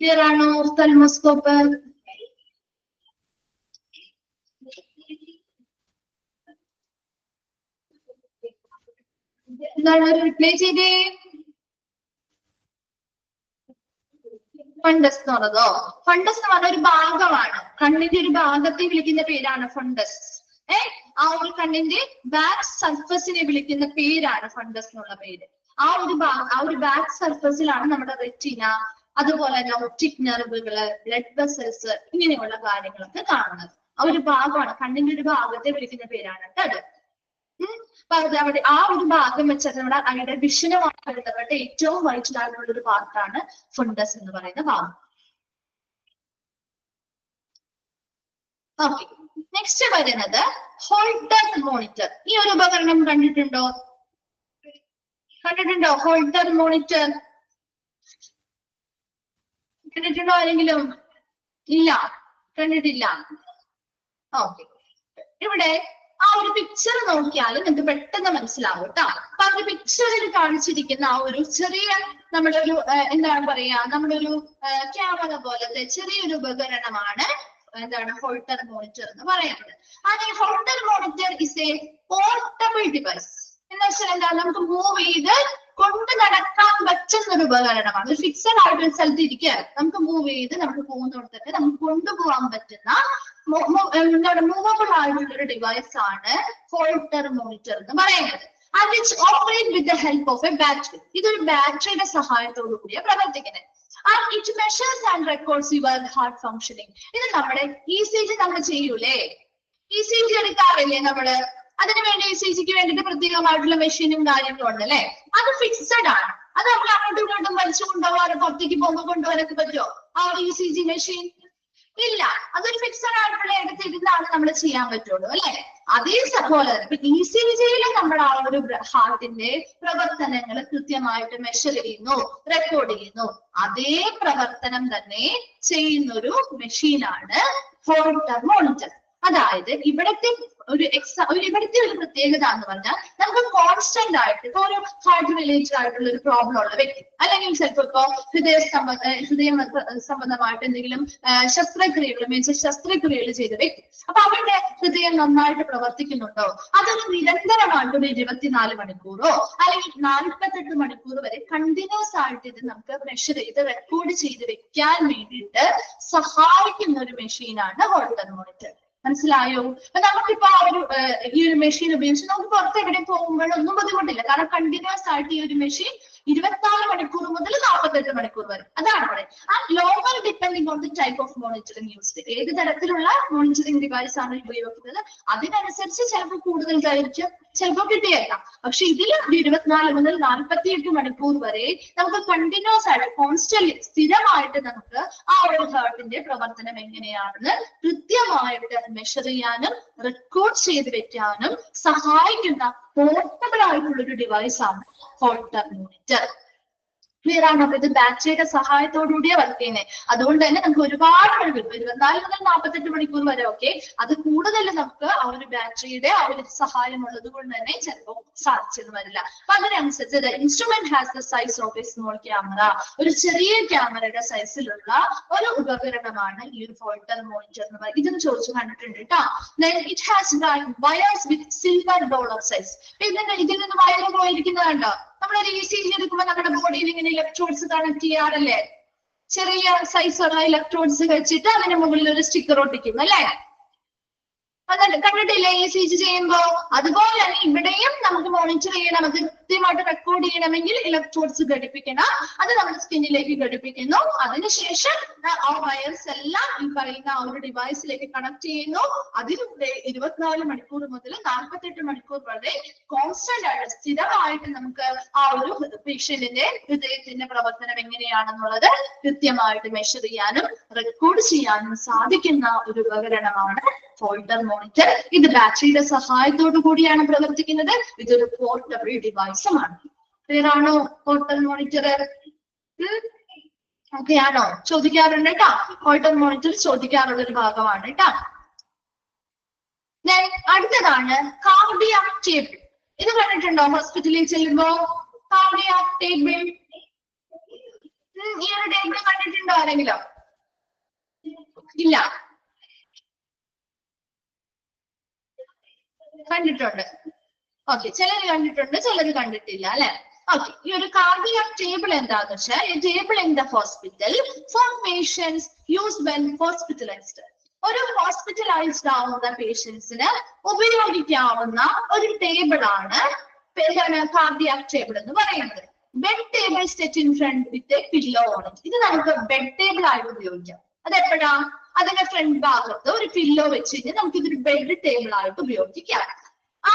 ക്ലിയർ ആണോ ഒഫ്താൽമോസ്കോപ്പ്? എന്താണ് റിപ്ലൈ ചെയ്തേ? ഫണ്ടസ് എന്ന് പറഞ്ഞതോ? ഫണ്ടസ് എന്ന് പറഞ്ഞ ഒരു ഭാഗമാണ്, കണ്ണിന്റെ ഒരു ഭാഗത്തെ വിളിക്കുന്ന പേരാണ് ഫണ്ടസ്. ആ ഒരു കണ്ണിന്റെ ബാക്ക് സർഫസിനെ വിളിക്കുന്ന പേരാണ് ഫണ്ടസ് എന്നുള്ള പേര്. ആ ഒരു ബാക്ക് സർഫസിലാണ് നമ്മുടെ റെറ്റിന, അതുപോലെ തന്നെ ഒപ്റ്റിക് നെർവുകള്, ബ്ലഡ് വെസൽസ്, ഇങ്ങനെയുള്ള കാര്യങ്ങളൊക്കെ കാണുന്നത്. ആ ഒരു ഭാഗമാണ്, കണ്ണിന്റെ ഒരു ഭാഗത്തെ വിളിക്കുന്ന പേരാണ് കേട്ടോ അത്. അവിടെ ആ ഒരു ഭാഗം വെച്ചാൽ നമ്മുടെ അതിന്റെ വിഷനുമായി ബന്ധപ്പെട്ട ഏറ്റവും വൈറ്റൽ ആയിട്ടുള്ള ഒരു പാർട്ടാണ് ഫണ്ടസ് എന്ന് പറയുന്ന ഭാഗം. ഓക്കെ, നെക്സ്റ്റ് വരുന്നത് ഹോൾട്ടർ മോണിറ്റർ. ഈ ഒരു ഉപകരണം കണ്ടിട്ടുണ്ടോ? ഹോൾട്ടർ മോണിറ്റർ കണ്ടിട്ടുണ്ടോ ആരെങ്കിലും? ഇല്ല, കണ്ടിട്ടില്ല. ഓക്കെ, ഇവിടെ ആ ഒരു പിക്ചർ നോക്കിയാൽ നിങ്ങൾക്ക് പെട്ടെന്ന് മനസ്സിലാവും കേട്ടോ. അപ്പൊ ആ ഒരു പിക്ചറിൽ കാണിച്ചിരിക്കുന്ന ആ ഒരു ചെറിയ നമ്മുടെ ഒരു എന്താണ് പറയാ, നമ്മുടെ ഒരു ക്യാമറ പോലത്തെ ചെറിയൊരു ഉപകരണമാണ് എന്താണ് ഹോൾട്ടർ മോണിറ്റർ എന്ന് പറയുന്നത്. ആൻഡ് ഈ halter monitor is A portable device. എന്ന് വെച്ചാൽ എന്താ, നമുക്ക് മൂവ് ചെയ്ത് കൊണ്ട് നടക്കാൻ പറ്റുന്ന ഒരു ഉപകരണമാണ്. ഒരു ഫിക്സഡ് ആയിട്ടൊരു സ്ഥലത്ത് ഇരിക്കുക, നമുക്ക് മൂവ് ചെയ്ത് നമുക്ക് പോകുന്നിടത്തൊക്കെ നമുക്ക് കൊണ്ടുപോകാൻ പറ്റുന്ന മൂവബിൾ ആയിട്ടുള്ള ഒരു ഡിവൈസ് ആണ് ഹോൾട്ടർ മോണിറ്റർ എന്ന് പറയുന്നത്. And it's operate with the help of A battery. ഇതൊരു ബാറ്ററിയുടെ സഹായത്തോടു കൂടിയാണ് പ്രവർത്തിക്കുന്നത്. And it measures and records your heart functioning. ഇത് നമ്മുടെ ECG നമ്മൾ ചെയ്യൂലേ, ECG എടുക്കാറില്ലേ നമ്മള്? അതിനുവേണ്ടി ECGക്ക് വേണ്ടിയിട്ട് പ്രത്യേകമായിട്ടുള്ള മെഷീനും കാര്യങ്ങളും ഉണ്ട് അല്ലെ. അത് ഫിക്സഡ് ആണ്. അത് നമ്മൾ അങ്ങോട്ടും ഇങ്ങോട്ടും വലിച്ചു കൊണ്ടുപോകാനോ പുറത്തേക്ക് പോകുമ്പോൾ കൊണ്ടുപോകാനൊക്കെ പറ്റുമോ ആ ഒരു ECG മെഷീൻ? ഇല്ല, അതൊരു ഫിക്സഡ് ആയിട്ടുള്ള എടുത്തിരുന്നാണ് നമ്മൾ ചെയ്യാൻ പറ്റുള്ളൂ അല്ലെ. അതേപോലെ ഇപ്പൊ ECGയിൽ നമ്മൾ ആ ഒരു ഹാർട്ടിന്റെ പ്രവർത്തനങ്ങൾ കൃത്യമായിട്ട് മെഷർ ചെയ്യുന്നു, റെക്കോർഡ് ചെയ്യുന്നു. അതേ പ്രവർത്തനം തന്നെ ചെയ്യുന്ന ഒരു മെഷീനാണ് ഹോൾട്ടർ മോണിറ്റർ. അതായത് ഇവിടത്തെ ഇവിടുത്തെ ഒരു പ്രത്യേകത എന്ന് പറഞ്ഞാൽ നമുക്ക് കോൺസ്റ്റന്റ് ആയിട്ട് ഇപ്പൊ ഒരു ഹാർട്ട് റിലേറ്റഡ് ആയിട്ടുള്ള ഒരു പ്രോബ്ലം ഉള്ള വ്യക്തി, അല്ലെങ്കിൽ ചിലപ്പോ ഇപ്പൊ ഹൃദയ സംബന്ധമായിട്ട് എന്തെങ്കിലും മേജർ ശസ്ത്രക്രിയകൾ ചെയ്ത വ്യക്തി, അപ്പൊ അവരുടെ ഹൃദയം നന്നായിട്ട് പ്രവർത്തിക്കുന്നുണ്ടോ, അതൊരു നിരന്തരമായിട്ടൊരു 24 മണിക്കൂറോ അല്ലെങ്കിൽ 48 മണിക്കൂർ വരെ കണ്ടിന്യൂസ് ആയിട്ട് ഇത് നമുക്ക് മെഷർ ചെയ്ത് റെക്കോർഡ് ചെയ്ത് വെക്കാൻ വേണ്ടിയിട്ട് സഹായിക്കുന്ന ഒരു മെഷീനാണ് ഹോൾട്ടർ മോണിറ്റർ. മനസ്സിലായോ? അപ്പൊ നമുക്കിപ്പോ ആ ഒരു ഈ ഒരു മെഷീൻ ഉപയോഗിച്ച് നമുക്ക് പുറത്ത് എവിടെ പോകുമ്പോഴൊന്നും ബുദ്ധിമുട്ടില്ല. കാരണം കണ്ടിന്യൂസ് ആയിട്ട് ഈ ഒരു മെഷീൻ 24 മണിക്കൂർ മുതൽ 48 മണിക്കൂർ വരെ. അതാണ് അവിടെ. ആ longer depending on the type of monitoring used. ഏത് തരത്തിലുള്ള മോണിറ്ററിംഗ് ഡിവൈസ് ആണ് ഉപയോഗിക്കുന്നത് അതിനനുസരിച്ച് ചിലപ്പോൾ കൂടുതൽ ദൈർഘ്യം ചിലപ്പോൾ കിട്ടിയേക്കാം. പക്ഷെ ഇതിൽ 24 മുതൽ 48 മണിക്കൂർ വരെ നമുക്ക് കണ്ടിന്യൂസ് ആയിട്ട് കോൺസ്റ്റന്റ് സ്ഥിരമായിട്ട് നമുക്ക് ആ ഒരു ഹാർട്ടിന്റെ പ്രവർത്തനം എങ്ങനെയാണെന്ന് കൃത്യമായിട്ട് മെഷർ ചെയ്യാനും റെക്കോർഡ് ചെയ്ത് വെക്കാനും സഹായിക്കുന്ന പോർട്ടബിൾ ആയിട്ടുള്ള ഒരു ഡിവൈസ് ആണ് ഹോൾട്ടർ മോണിറ്റർ. ക്ലിയർ ആണോ? അപ്പൊ ഇത് ബാറ്ററിയുടെ സഹായത്തോടുകൂടിയാണ് വർക്ക് ചെയ്യുന്നത്. അതുകൊണ്ട് തന്നെ നമുക്ക് ഒരുപാട് മണിക്കൂർ, 24 മുതൽ 48 മണിക്കൂർ വരെ, ഓക്കെ, അത് കൂടുതൽ നമുക്ക് ആ ഒരു ബാറ്ററിയുടെ ആ ഒരു സഹായം ഉള്ളത് കൊണ്ട് തന്നെ ചിലപ്പോൾ സാധിച്ചെന്ന് വരില്ല. അപ്പൊ അതിനനുസരിച്ച് instrument has the size of A small camera, ഒരു ചെറിയ ക്യാമറയുടെ സൈസിലുള്ള ഒരു ഉപകരണമാണ് ഈ ഒരു ഫോൾട്ടർ മോണിറ്റർ എന്ന് പറയുന്നത്. ഇതൊന്ന് ചോദിച്ചു കണ്ടിട്ടുണ്ട് കേട്ടോ. It has wires with silver dollar size. ഇതിൽ നിന്ന് വയറ് പോയിരിക്കുന്നത് കണ്ടോ? നമ്മളൊരു ECG എടുക്കുമ്പോൾ നമ്മുടെ ബോഡിയിൽ ഇങ്ങനെ ഇലക്ട്രോഡ്സ് കണക്ട് ചെയ്യാറില്ലേ? ചെറിയ സൈസുള്ള ഇലക്ട്രോഡ്സ് വെച്ചിട്ട് അതിന് മുകളിൽ ഒരു സ്റ്റിക്കർ ഒട്ടിക്കും അല്ലേ? അതെ, കണ്ടിട്ടില്ലേ ECG ചെയ്യുമ്പോ? അതുപോലെ തന്നെ ഇവിടെയും നമുക്ക് മോണിറ്റർ ചെയ്യണം, അത് കൃത്യമായിട്ട് റെക്കോർഡ് ചെയ്യണമെങ്കിൽ ഇലക്ട്രോഡ്സ് ഘടിപ്പിക്കണം. അത് നമ്മുടെ സ്കിന്നിലേക്ക് ഘടിപ്പിക്കുന്നു. അതിനുശേഷം ആ വയർസ് എല്ലാം ഈ പറയുന്ന ആ ഒരു ഡിവൈസിലേക്ക് കണക്ട് ചെയ്യുന്നു. അതിലൂടെ 24 മണിക്കൂർ മുതൽ 48 മണിക്കൂർ വരെ കോൺസ്റ്റന്റ് ആയിട്ട് സ്ഥിരമായിട്ട് നമുക്ക് ആ ഒരു പേഷ്യന്റിന്റെ ഹൃദയത്തിന്റെ പ്രവർത്തനം എങ്ങനെയാണെന്നുള്ളത് കൃത്യമായിട്ട് മെഷർ ചെയ്യാനും റെക്കോർഡ് ചെയ്യാനും സാധിക്കുന്ന ഒരു ഉപകരണമാണ് ഫോൾട്ടർ മോണിറ്റർ. ഇത് ബാറ്ററിയുടെ സഹായത്തോടു കൂടിയാണ് പ്രവർത്തിക്കുന്നത്. ഇതൊരു പോർട്ടബിൾ ഡിവൈസുമാണ്. ക്ലിയർ ആണോ? പോർട്ടബിൾ മോണിറ്റർ ഓക്കെ ആണോ? ചോദിക്കാറുണ്ട് കേട്ടോ. പോർട്ടബിൾ മോണിറ്റർ ചോദിക്കാറുള്ള ഒരു ഭാഗമാണ് കേട്ടോ. അടുത്തതാണ് കാർഡിയാക് ടേബിൾ. ഇത് കണ്ടിട്ടുണ്ടോ ഹോസ്പിറ്റലിൽ ചെല്ലുമ്പോ? കാർഡിയാക് ടേബിൾ, ഈ ഒരു ടേബിൾ കണ്ടിട്ടുണ്ടോ ആരെങ്കിലും? ഇല്ല, കണ്ടിട്ടുണ്ട്. ഓക്കെ, ചിലര് കണ്ടിട്ടുണ്ട്, ചിലര് കണ്ടിട്ടില്ല അല്ലെ? ഓക്കെ, ഈ ഒരു കാർഡിയാക് ടേബിൾ എന്താന്ന് വെച്ചാൽ table in the hospital for patients use when hospitalised. ഒരു ഹോസ്പിറ്റലൈസ്ഡ് ആവുന്ന പേഷ്യൻസിന് ഉപയോഗിക്കാവുന്ന ഒരു ടേബിൾ ആണ് കാർഡിയാക് ടേബിൾ എന്ന് പറയുന്നത്. Bed table set in front with a pillow on it. ഇത് നമുക്ക് ബെഡ് ടേബിൾ ആയിട്ട് ഉപയോഗിക്കാം. അതെപ്പോഴാ? അതിന്റെ ഫ്രണ്ട് ഭാഗത്ത് ഒരു പില്ലോ വെച്ച് കഴിഞ്ഞാൽ നമുക്ക് ഇതൊരു ബെഡ് ടേബിൾ ആയിട്ട് ഉപയോഗിക്കാം. ആ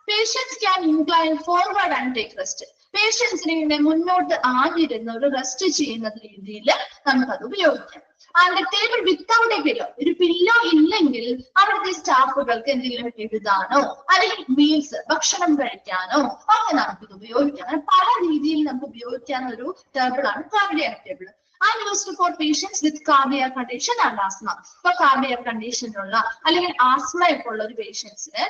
patients can incline forward and take rest. പേഷ്യൻസിനെ ഇങ്ങനെ മുന്നോട്ട് ആഞ്ഞിരുന്ന ഒരു റെസ്റ്റ് ചെയ്യുന്ന രീതിയിൽ നമുക്കത് ഉപയോഗിക്കാം. And table without a pillow, ഒരു പില്ലോ ഇല്ലെങ്കിൽ അവിടുത്തെ സ്റ്റാഫുകൾക്ക് എന്തെങ്കിലും എഴുതാനോ അല്ലെങ്കിൽ മീൽസ് ഭക്ഷണം കഴിക്കാനോ ഒക്കെ നമുക്കിത് ഉപയോഗിക്കാം. അങ്ങനെ പല രീതിയിൽ നമുക്ക് ഉപയോഗിക്കാവുന്ന ഒരു ടേബിൾ ആണ് cardiac table. are used for patients with cardiac condition and asthma. ഇപ്പൊ cardiac condition ഉള്ള അല്ലെങ്കിൽ ആസ്മ ഒക്കെ ഉള്ള ഒരു പേഷ്യൻസിന്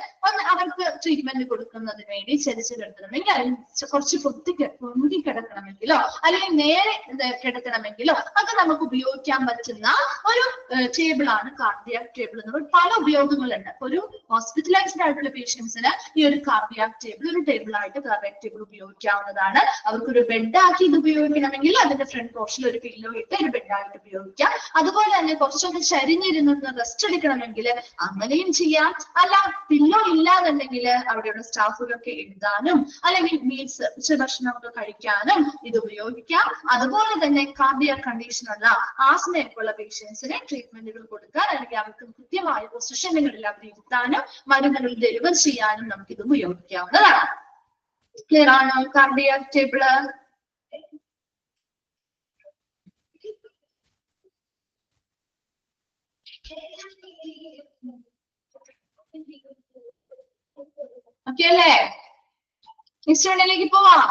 അവർക്ക് ട്രീറ്റ്മെന്റ് കൊടുക്കുന്നതിന് വേണ്ടി ചരിച്ച് കിടക്കണമെങ്കിൽ അല്ലെങ്കിൽ കുറച്ച് പൊന്തി കിടക്കണമെങ്കിലോ അല്ലെങ്കിൽ നേരെ കിടക്കണമെങ്കിലോ അത് നമുക്ക് ഉപയോഗിക്കാൻ പറ്റുന്ന ഒരു ടേബിൾ ആണ് കാർഡിയാക് ടേബിൾ എന്ന് പറയുന്നത്. പല ഉപയോഗങ്ങളുണ്ട്. ഒരു ഹോസ്പിറ്റലൈസ്ഡ് ആയിട്ടുള്ള പേഷ്യൻസിന് ഈ ഒരു കാർഡിയാക് ടേബിൾ ഒരു ടേബിൾ ആയിട്ട് കാർഡിയാക് ടേബിൾ ഉപയോഗിക്കാവുന്നതാണ്. അവർക്കൊരു ബെഡ് ആക്കി ഇത് ഉപയോഗിക്കണമെങ്കിൽ അതിന്റെ ഫ്രണ്ട് പോർഷനിൽ ഒരു പില്ലോ ഇട്ട് ഒരു ബെഡായിട്ട് ഉപയോഗിക്കാം. അതുപോലെ തന്നെ കുറച്ചൊക്കെ ചരിഞ്ഞിരുന്ന് റെസ്റ്റ് എടുക്കണമെങ്കിൽ അങ്ങനെയും ചെയ്യാം. അല്ല പില്ലോ ഇല്ലാന്നുണ്ടെങ്കിൽ അവിടെയുള്ള സ്റ്റാഫുകൾക്ക് എഴുതാനും അല്ലെങ്കിൽ മീൽസ് ഉച്ചഭക്ഷണമൊക്കെ കഴിക്കാനും ഇത് ഉപയോഗിക്കാം. അതുപോലെ തന്നെ കാർഡിയാക് കണ്ടീഷനുള്ള ആസ്മയൊക്കെ ഉള്ള പേഷ്യൻസിന് ട്രീറ്റ്മെന്റുകൾ കൊടുക്കാൻ അല്ലെങ്കിൽ അവർക്ക് കൃത്യമായ പൊസിഷനുകളിൽ അവർ ഇരുത്താനും മരുന്നുകൾ ഡെലിവർ ചെയ്യാനും നമുക്കിത് ഉപയോഗിക്കാവുന്നതാണ്. ക്ലിയർ ആണോ കാർഡിയാക് ടേബിള്? ഓക്കെ അല്ലേ? ഇൻസ്ട്രുമെന്റിലേക്ക് പോവാം.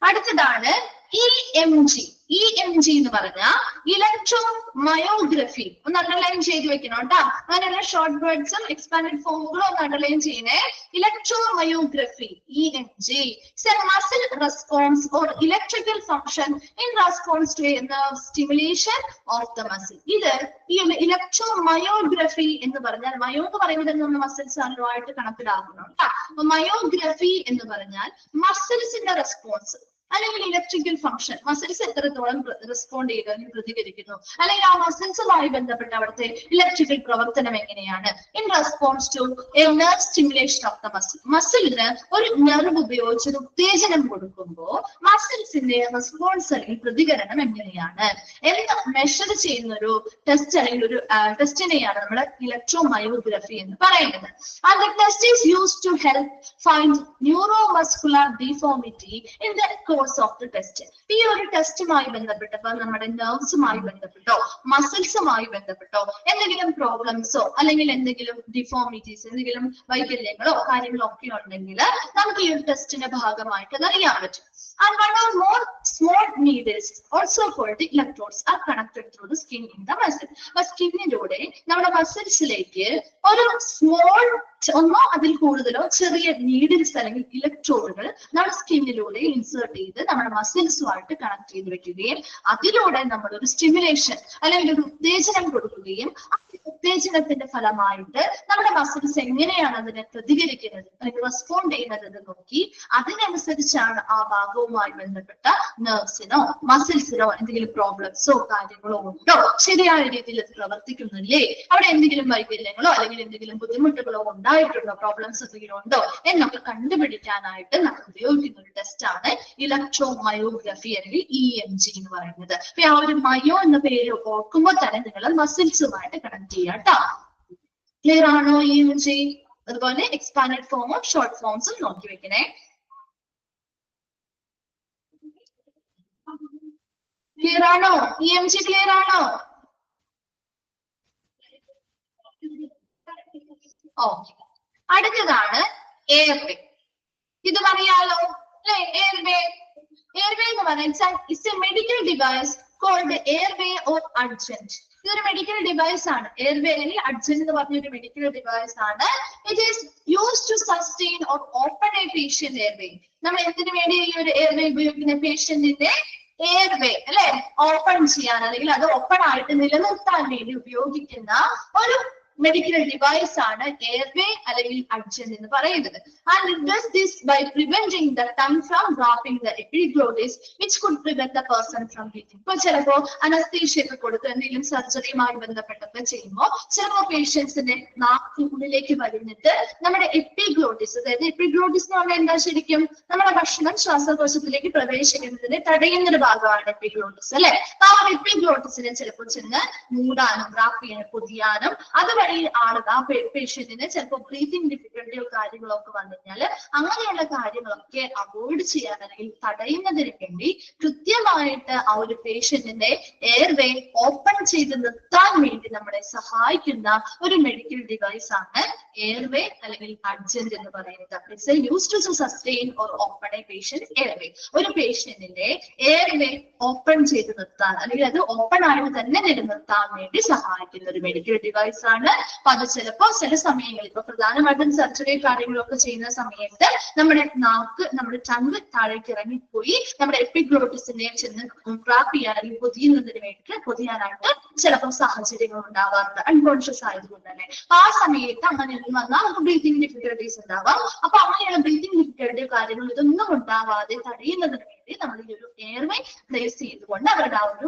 അടുത്തതാണ് EMG. EMG എന്ന് പറഞ്ഞാൽ ഇലക്ട്രോ മയോഗ്രഫി. ഒന്ന് അണ്ടർലൈൻ ചെയ്ത് വെക്കണം കേട്ടോ. അങ്ങനെയുള്ള ഷോർട്ട് വേർഡ്സും എക്സ്പാൻഡഡ് ഫോമുകളും ഒന്ന് അണ്ടർലൈൻ ചെയ്യണേ. Electromyography EMG is a muscle response or electrical function in response to a nerve stimulation of the muscle. ഇത് ഈ ഇലക്ട്രോ മയോഗ്രഫി എന്ന് പറഞ്ഞാൽ മയോ എന്ന് പറയുന്നത് മസിൽസ് ആയിട്ട് കണക്കിലാക്കണം കേട്ടോ. മയോഗ്രഫി എന്ന് പറഞ്ഞാൽ മസിൽസിന്റെ റെസ്പോൺസ് അല്ലെങ്കിൽ ഇലക്ട്രിക്കൽ ഫംഗ്ഷൻ, മസിൽസ് എത്രത്തോളം റെസ്പോണ്ട് ചെയ്യുക അല്ലെങ്കിൽ പ്രതികരിക്കുന്നു അല്ലെങ്കിൽ ആ മസിൽസുമായി ബന്ധപ്പെട്ട അവിടുത്തെ ഇലക്ട്രിക്കൽ പ്രവർത്തനം എങ്ങനെയാണ് in response to a nerve stimulation of the muscle. മസിലിന് ഒരു നെർവ് ഉപയോഗിച്ച് ഒരു ഉത്തേജനം കൊടുക്കുമ്പോൾ മസിൽസിന്റെ റെസ്പോൺസ് അല്ലെങ്കിൽ പ്രതികരണം എങ്ങനെയാണ് എന്ന് മെഷർ ചെയ്യുന്ന ഒരു ടെസ്റ്റ് അല്ലെങ്കിൽ ഒരു ടെസ്റ്റിനെയാണ് നമ്മൾ ഇലക്ട്രോ മയോഗ്രഫി എന്ന് പറയുന്നത്. And the test is used to help find neuromuscular deformity in the course of the test. ഈ ഒരു ടെസ്റ്റുമായി ബന്ധപ്പെട്ടപ്പോൾ നമ്മുടെ നെർവ്സുമായി ബന്ധപ്പെട്ടോ മസിൽസുമായി ബന്ധപ്പെട്ടോ എന്തെങ്കിലും പ്രോബ്ലംസോ അല്ലെങ്കിൽ എന്തെങ്കിലും ഡിഫോമിറ്റീസ് എന്തെങ്കിലും വൈകല്യങ്ങളോ കാര്യങ്ങളോ ഒക്കെ ഉണ്ടെങ്കിൽ നമുക്ക് ഈ ഒരു ടെസ്റ്റിന്റെ ഭാഗമായിട്ട് അത് അറിയാൻ പറ്റും. And one or more small needles, also called electrodes, are connected through the skin in the muscle. അപ്പൊ സ്കിന്നിലൂടെ നമ്മുടെ മസിൽസിലേക്ക് ഒരു സ്മോൾ ഒന്നോ അതിൽ കൂടുതലോ ചെറിയ നീഡിൽസ് അല്ലെങ്കിൽ ഇലക്ട്രോഡുകൾ നമ്മുടെ സ്കിന്നിലൂടെ ഇൻസേർട്ട് ചെയ്ത് നമ്മുടെ മസിൽസുമായിട്ട് കണക്ട് ചെയ്ത് വെക്കുകയും അതിലൂടെ നമ്മൾ ഒരു സ്റ്റിമുലേഷൻ അല്ലെങ്കിൽ ഒരു ഉത്തേജനം കൊടുക്കുകയും ഉത്തേജനത്തിന്റെ ഫലമായിട്ട് നമ്മുടെ മസിൽസ് എങ്ങനെയാണ് അതിനെ പ്രതികരിക്കുന്നത് അല്ലെങ്കിൽ റെസ്പോണ്ട് ചെയ്യുന്നത് എന്ന് നോക്കി അതിനനുസരിച്ചാണ് ആ ഭാഗവുമായി ബന്ധപ്പെട്ട നെർവ്സിനോ മസിൽസിനോ എന്തെങ്കിലും പ്രോബ്ലംസോ കാര്യങ്ങളോ ഉണ്ടോ, ശരിയായ രീതിയിൽ പ്രവർത്തിക്കുന്നില്ലേ, അവിടെ എന്തെങ്കിലും വൈകല്യങ്ങളോ അല്ലെങ്കിൽ എന്തെങ്കിലും ബുദ്ധിമുട്ടുകളോ ഉണ്ടായിട്ടുണ്ടോ, പ്രോബ്ലംസ് എന്തെങ്കിലും ഉണ്ടോ എന്നൊക്കെ കണ്ടുപിടിക്കാനായിട്ട് നമ്മൾ ഉപയോഗിക്കുന്ന ഒരു ടെസ്റ്റ് ആണ് ഇലക്ട്രോ മയോഗ്രഫി അല്ലെങ്കിൽ EMG എന്ന് പറയുന്നത്. അപ്പൊ ആ ഒരു മയോ എന്ന പേര് ഓർക്കുമ്പോൾ തന്നെ നിങ്ങൾ മസിൽസുമായിട്ട് കണക്ട് ചെയ്യാം കേട്ടോ. ക്ലിയർ ആണോ EMG? അതുപോലെ എക്സ്പാൻഡഡ് ഫോമും ഷോർട്ട് ഫോംസും നോക്കി വെക്കണേ. ക്ലിയർ ആണോ? EMG ക്ലിയർ ആണോ? ഓക്കെ. അടുത്തതാണ് എയർവേ. ഇത് പറയാലോ അല്ലെ? എയർവേ എന്ന് പറഞ്ഞാൽ it's a medical device called airway or adjunct. ഇതൊരു മെഡിക്കൽ ഡിവൈസ് ആണ്. എയർവേ അല്ലെങ്കിൽ അഡ്ജന്റ് എന്ന് പറഞ്ഞ ഒരു മെഡിക്കൽ ഡിവൈസ് ആണ്. It is use to sustain or open a patient airway. നമ്മൾ എന്തിനു വേണ്ടി ഈ ഒരു എയർവേ ഉപയോഗിക്കുന്ന? പേഷ്യന്റിന്റെ എയർവേ അല്ലെ ഓപ്പൺ ചെയ്യാൻ അല്ലെങ്കിൽ അത് ഓപ്പൺ ആയിട്ട് നിലനിർത്താൻ വേണ്ടി ഉപയോഗിക്കുന്ന ഒരു മെഡിക്കൽ ഡിവൈസ് ആണ് എയർവേ അല്ലെങ്കിൽ അഡ്ജന്റ് എന്ന് പറയുന്നത്. And it does this by preventing the tongue from dropping the epiglottis, which could prevent the person from breathing. ഇപ്പൊ ചിലപ്പോ അനസ്തീഷ്യ ഒക്കെ കൊടുത്ത് എന്തെങ്കിലും സർജറിയുമായി ബന്ധപ്പെട്ടൊക്കെ ചെയ്യുമ്പോൾ ചിലപ്പോ പേഷ്യൻസിന്റെ നാക്കിനുള്ളിലേക്ക് വരുന്നിട്ട് നമ്മുടെ എപ്പിഗ്ലോട്ടിസ്, അതായത് എപ്പിഗ്ലോട്ടിസ് എന്ന് പറഞ്ഞാൽ എന്താ ശരിക്കും? നമ്മുടെ ഭക്ഷണം ശ്വാസകോശത്തിലേക്ക് പ്രവേശിക്കുന്നതിന് തടയുന്ന ഒരു ഭാഗമാണ് എപ്പിഗ്ലോട്ടിസ് അല്ലെ? ആ എപ്പിഗ്ലോട്ടിസിനെ ചിലപ്പോൾ ചെന്ന് മൂടാനും റാപ്പ് ചെയ്യാനും പൊതിയാനും അതുവഴി ആളുകൾ ആ പേഷ്യന്റിന് ചിലപ്പോൾ ബ്രീതിങ് ഡിഫിക്കൽട്ടിയോ കാര്യങ്ങളോ ഒക്കെ വന്നു കഴിഞ്ഞാൽ അങ്ങനെയുള്ള കാര്യങ്ങളൊക്കെ അവോയ്ഡ് ചെയ്യാൻ അല്ലെങ്കിൽ തടയുന്നതിന് വേണ്ടി കൃത്യമായിട്ട് ആ ഒരു പേഷ്യന്റിന്റെ എയർവേ ഓപ്പൺ ചെയ്ത് നിർത്താൻ വേണ്ടി നമ്മളെ സഹായിക്കുന്ന ഒരു മെഡിക്കൽ ഡിവൈസ് ആണ് എയർവേ അല്ലെങ്കിൽ അഡ്ജന്റ് എന്ന് പറയുന്നത്. It's used to sustain or open a patient airway. ഒരു പേഷ്യന്റിന്റെ എയർവേ ഓപ്പൺ ചെയ്ത് നിർത്താൻ അല്ലെങ്കിൽ അത് ഓപ്പൺ ആയിട്ട് തന്നെ നിലനിർത്താൻ വേണ്ടി സഹായിക്കുന്ന ഒരു മെഡിക്കൽ ഡിവൈസ് ആണ്. അപ്പൊ അത് ചിലപ്പോ ചില സമയങ്ങളിൽ ഇപ്പൊ പ്രധാനമായിട്ടും സർജറി കാര്യങ്ങളൊക്കെ ചെയ്യുന്ന സമയത്ത് നമ്മുടെ നാക്ക്, നമ്മുടെ ടങ് താഴേക്ക് ഇറങ്ങിപ്പോയി നമ്മുടെ എപ്പിഗ്ലോട്ടിസിനെ ചെന്ന് ട്രാപ്പ് ചെയ്യാൻ അല്ലെങ്കിൽ പൊതിയാനായിട്ട് ചിലപ്പോൾ സാഹചര്യങ്ങൾ ഉണ്ടാവാറുണ്ട്, അൺകോൺഷ്യസ് ആയതുകൊണ്ട് തന്നെ. ആ സമയത്ത് അങ്ങനെ വന്നാൽ നമുക്ക് ബ്രീതിങ് ഡിഫിക്കൽട്ടീസ് ഉണ്ടാവാം. അപ്പൊ അങ്ങനെയുള്ള ബ്രീതിങ് ഡിഫിക്കൽട്ടി കാര്യങ്ങൾ ഇതൊന്നും ഉണ്ടാവാതെ തടയുന്നതിന് വേണ്ടി നമ്മൾ ഈ ഒരു എയർവേ പ്ലേസ് ചെയ്തുകൊണ്ട് അവരുടെ ആ ഒരു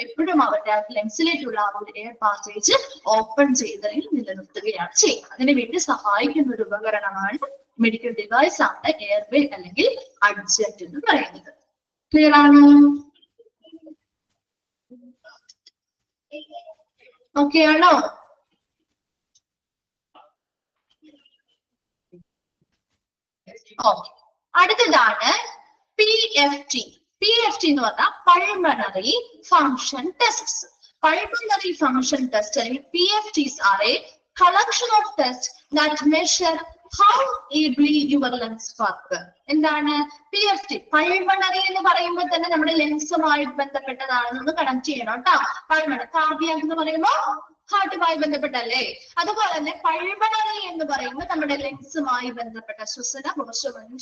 എപ്പോഴും അവരുടെ ലെൻസിലേക്കുള്ള ആ ഒരു എയർ പാസേജ് ഓപ്പൺ ചെയ്തതിൽ നിലനിർത്തുകയാണ് ചെയ്യുന്നത്. അതിനു വേണ്ടി സഹായിക്കുന്ന ഒരു ഉപകരണമാണ് മെഡിക്കൽ ഡിവൈസ് ആണ് എയർവേ അല്ലെങ്കിൽ അഡ്ജന്റ് എന്ന് പറയുന്നത്. ക്ലിയർ ആണോ? ഓക്കെ ആണോ? ഓക്കെ. അടുത്തതാണ് PFT. PFT എന്ന് പറഞ്ഞാൽ pulmonary function test. Pulmonary function test അല്ലെങ്കിൽ PFTs are a collection of tests that measure how ably your lungs work. എന്താണ് PFT? പൾമണറി എന്ന് പറയുമ്പോൾ തന്നെ നമ്മുടെ ലങ്സുമായി ബന്ധപ്പെട്ടതാണെന്ന് കണക്ട് ചെയ്യണം കേട്ടോ. പൾമണറി കാർഡിയാക് എന്ന് പറയുമ്പോൾ ഹാർട്ടുമായി ബന്ധപ്പെട്ടല്ലേ? അതുപോലെ തന്നെ പൾമണറി എന്ന് പറയുമ്പോൾ നമ്മുടെ ലങ്സുമായി ബന്ധപ്പെട്ട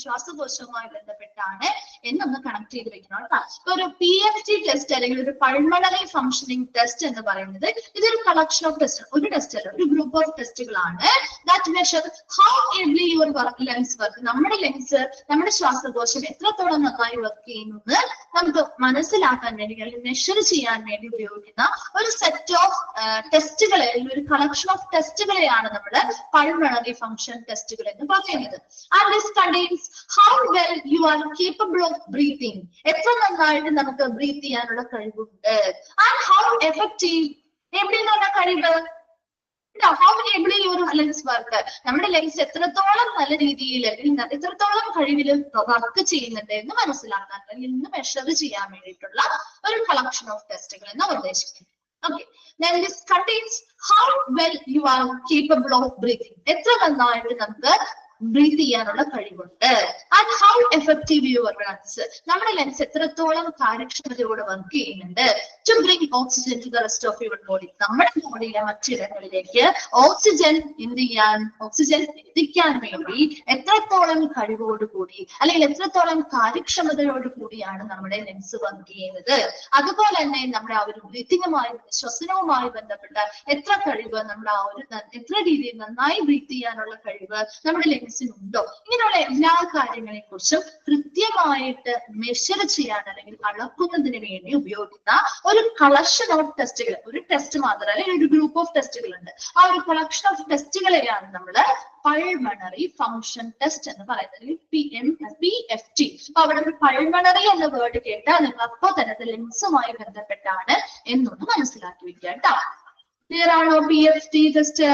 ശ്വാസകോശവുമായി ബന്ധപ്പെട്ടാണ് എന്നൊന്ന് കണക്ട് ചെയ്ത് വെക്കണം കേട്ടോ. ഒരു PFT ടെസ്റ്റ് അല്ലെങ്കിൽ ഒരു പൾമണറി ഫംഗ്ഷനിങ് ടെസ്റ്റ് എന്ന് പറയുന്നത് ഇതൊരു കളക്ഷൻ ഓഫ് ടെസ്റ്റ്, ഒരു ടെസ്റ്റ് അല്ല, ഒരു ഗ്രൂപ്പ് ഓഫ് ടെസ്റ്റുകളാണ്. That measure how ably your lungs work. നമ്മുടെ ലങ്സ്, നമ്മുടെ ശ്വാസകോശം എത്രത്തോളം നന്നായി വർക്ക് ചെയ്യുന്നത് നമുക്ക് മനസ്സിലാക്കാൻ വേണ്ടി അല്ലെങ്കിൽ മെഷർ ചെയ്യാൻ വേണ്ടി ഉപയോഗിക്കുന്ന ഒരു സെറ്റ് ഓഫ് ടെസ്റ്റുകളെ, ഒരു കളക്ഷൻ ഓഫ് ടെസ്റ്റുകളെയാണ് നമ്മൾ പൾമണറി ഫംഗ്ഷൻ ടെസ്റ്റുകൾ എന്ന് പറയുന്നത്. And this contains how well you are capable of breathing. എത്ര നന്നായിട്ട് നമുക്ക് ബ്രീത്ത് ചെയ്യാനുള്ള കഴിവുണ്ട്. And how effective. എവിടെ നിന്നുള്ള കഴിവ്? How ably your lungs work. നമ്മുടെ ലങ്സ് എത്രത്തോളം നല്ല രീതിയിൽ എത്രത്തോളം കഴിവിൽ വർക്ക് ചെയ്യുന്നുണ്ട് എന്ന് മനസ്സിലാക്കാൻ അല്ലെങ്കിൽ ഇന്ന് മെഷർ ചെയ്യാൻ വേണ്ടിയിട്ടുള്ള ഒരു കളക്ഷൻ ഓഫ് ടെസ്റ്റുകൾ എന്ന് ഉദ്ദേശിക്കുന്നത്. Okay, then this contains how well you are capable of breathing. എത്ര നന്നായിട്ട് നമുക്ക് ബ്രീത്ത് ചെയ്യാനുള്ള കഴിവുണ്ട്. And how effective your lungs, നമ്മുടെ ലങ്സ് എത്രത്തോളം കാര്യക്ഷമതയോടെ വർക്ക് ചെയ്യുന്നുണ്ട് to bring oxygen to the rest of your body, നമ്മുടെ ബോഡിയിലെ മറ്റിടങ്ങളിലേക്ക് ഓക്സിജൻ എത്തിക്കാൻ വേണ്ടി എത്രത്തോളം കഴിവോടുകൂടി അല്ലെങ്കിൽ എത്രത്തോളം കാര്യക്ഷമതയോട് കൂടിയാണ് നമ്മുടെ ലങ്സ് വർക്ക് ചെയ്യുന്നത്. അതുപോലെ തന്നെ നമ്മുടെ ആ ഒരു ബ്രീത്തിങ്ങുമായി ശ്വസനവുമായി ബന്ധപ്പെട്ട എത്ര കഴിവ് നമ്മുടെ ആ ഒരു എത്ര രീതിയിൽ നന്നായി ബ്രീത്ത് ചെയ്യാനുള്ള കഴിവ് നമ്മുടെ ലങ്സിനുണ്ടോ, ഇങ്ങനെയുള്ള എല്ലാ കാര്യങ്ങളെ കുറിച്ചും കൃത്യമായിട്ട് മെഷർ ചെയ്യാൻ അല്ലെങ്കിൽ അളക്കുന്നതിന് വേണ്ടി ഉപയോഗിക്കുന്ന ഒരു കളക്ഷൻ ഓഫ് ടെസ്റ്റുകൾ, ഒരു ടെസ്റ്റ് മാത്രമല്ല ഒരു ഗ്രൂപ്പ് ഓഫ് ടെസ്റ്റുകൾ ഉണ്ട്. ആ ഒരു കളക്ഷൻ ഓഫ് ടെസ്റ്റുകളെയാണ് നമ്മൾ പൾമണറി ഫംഗ്ഷൻ ടെസ്റ്റ് എന്ന് പറയുന്നത്, PFT. അപ്പൊ അവിടെ ഒരു പൾമണറി എന്ന വേർഡ് കേട്ടാൽ നിങ്ങൾ അപ്പോൾ തന്നെ ലങ്സുമായി ബന്ധപ്പെട്ടാണ് എന്നൊന്ന് മനസ്സിലാക്കി വെക്കുക കേട്ടോ. ക്ലിയർ ആണോ PFT ടെസ്റ്റ്?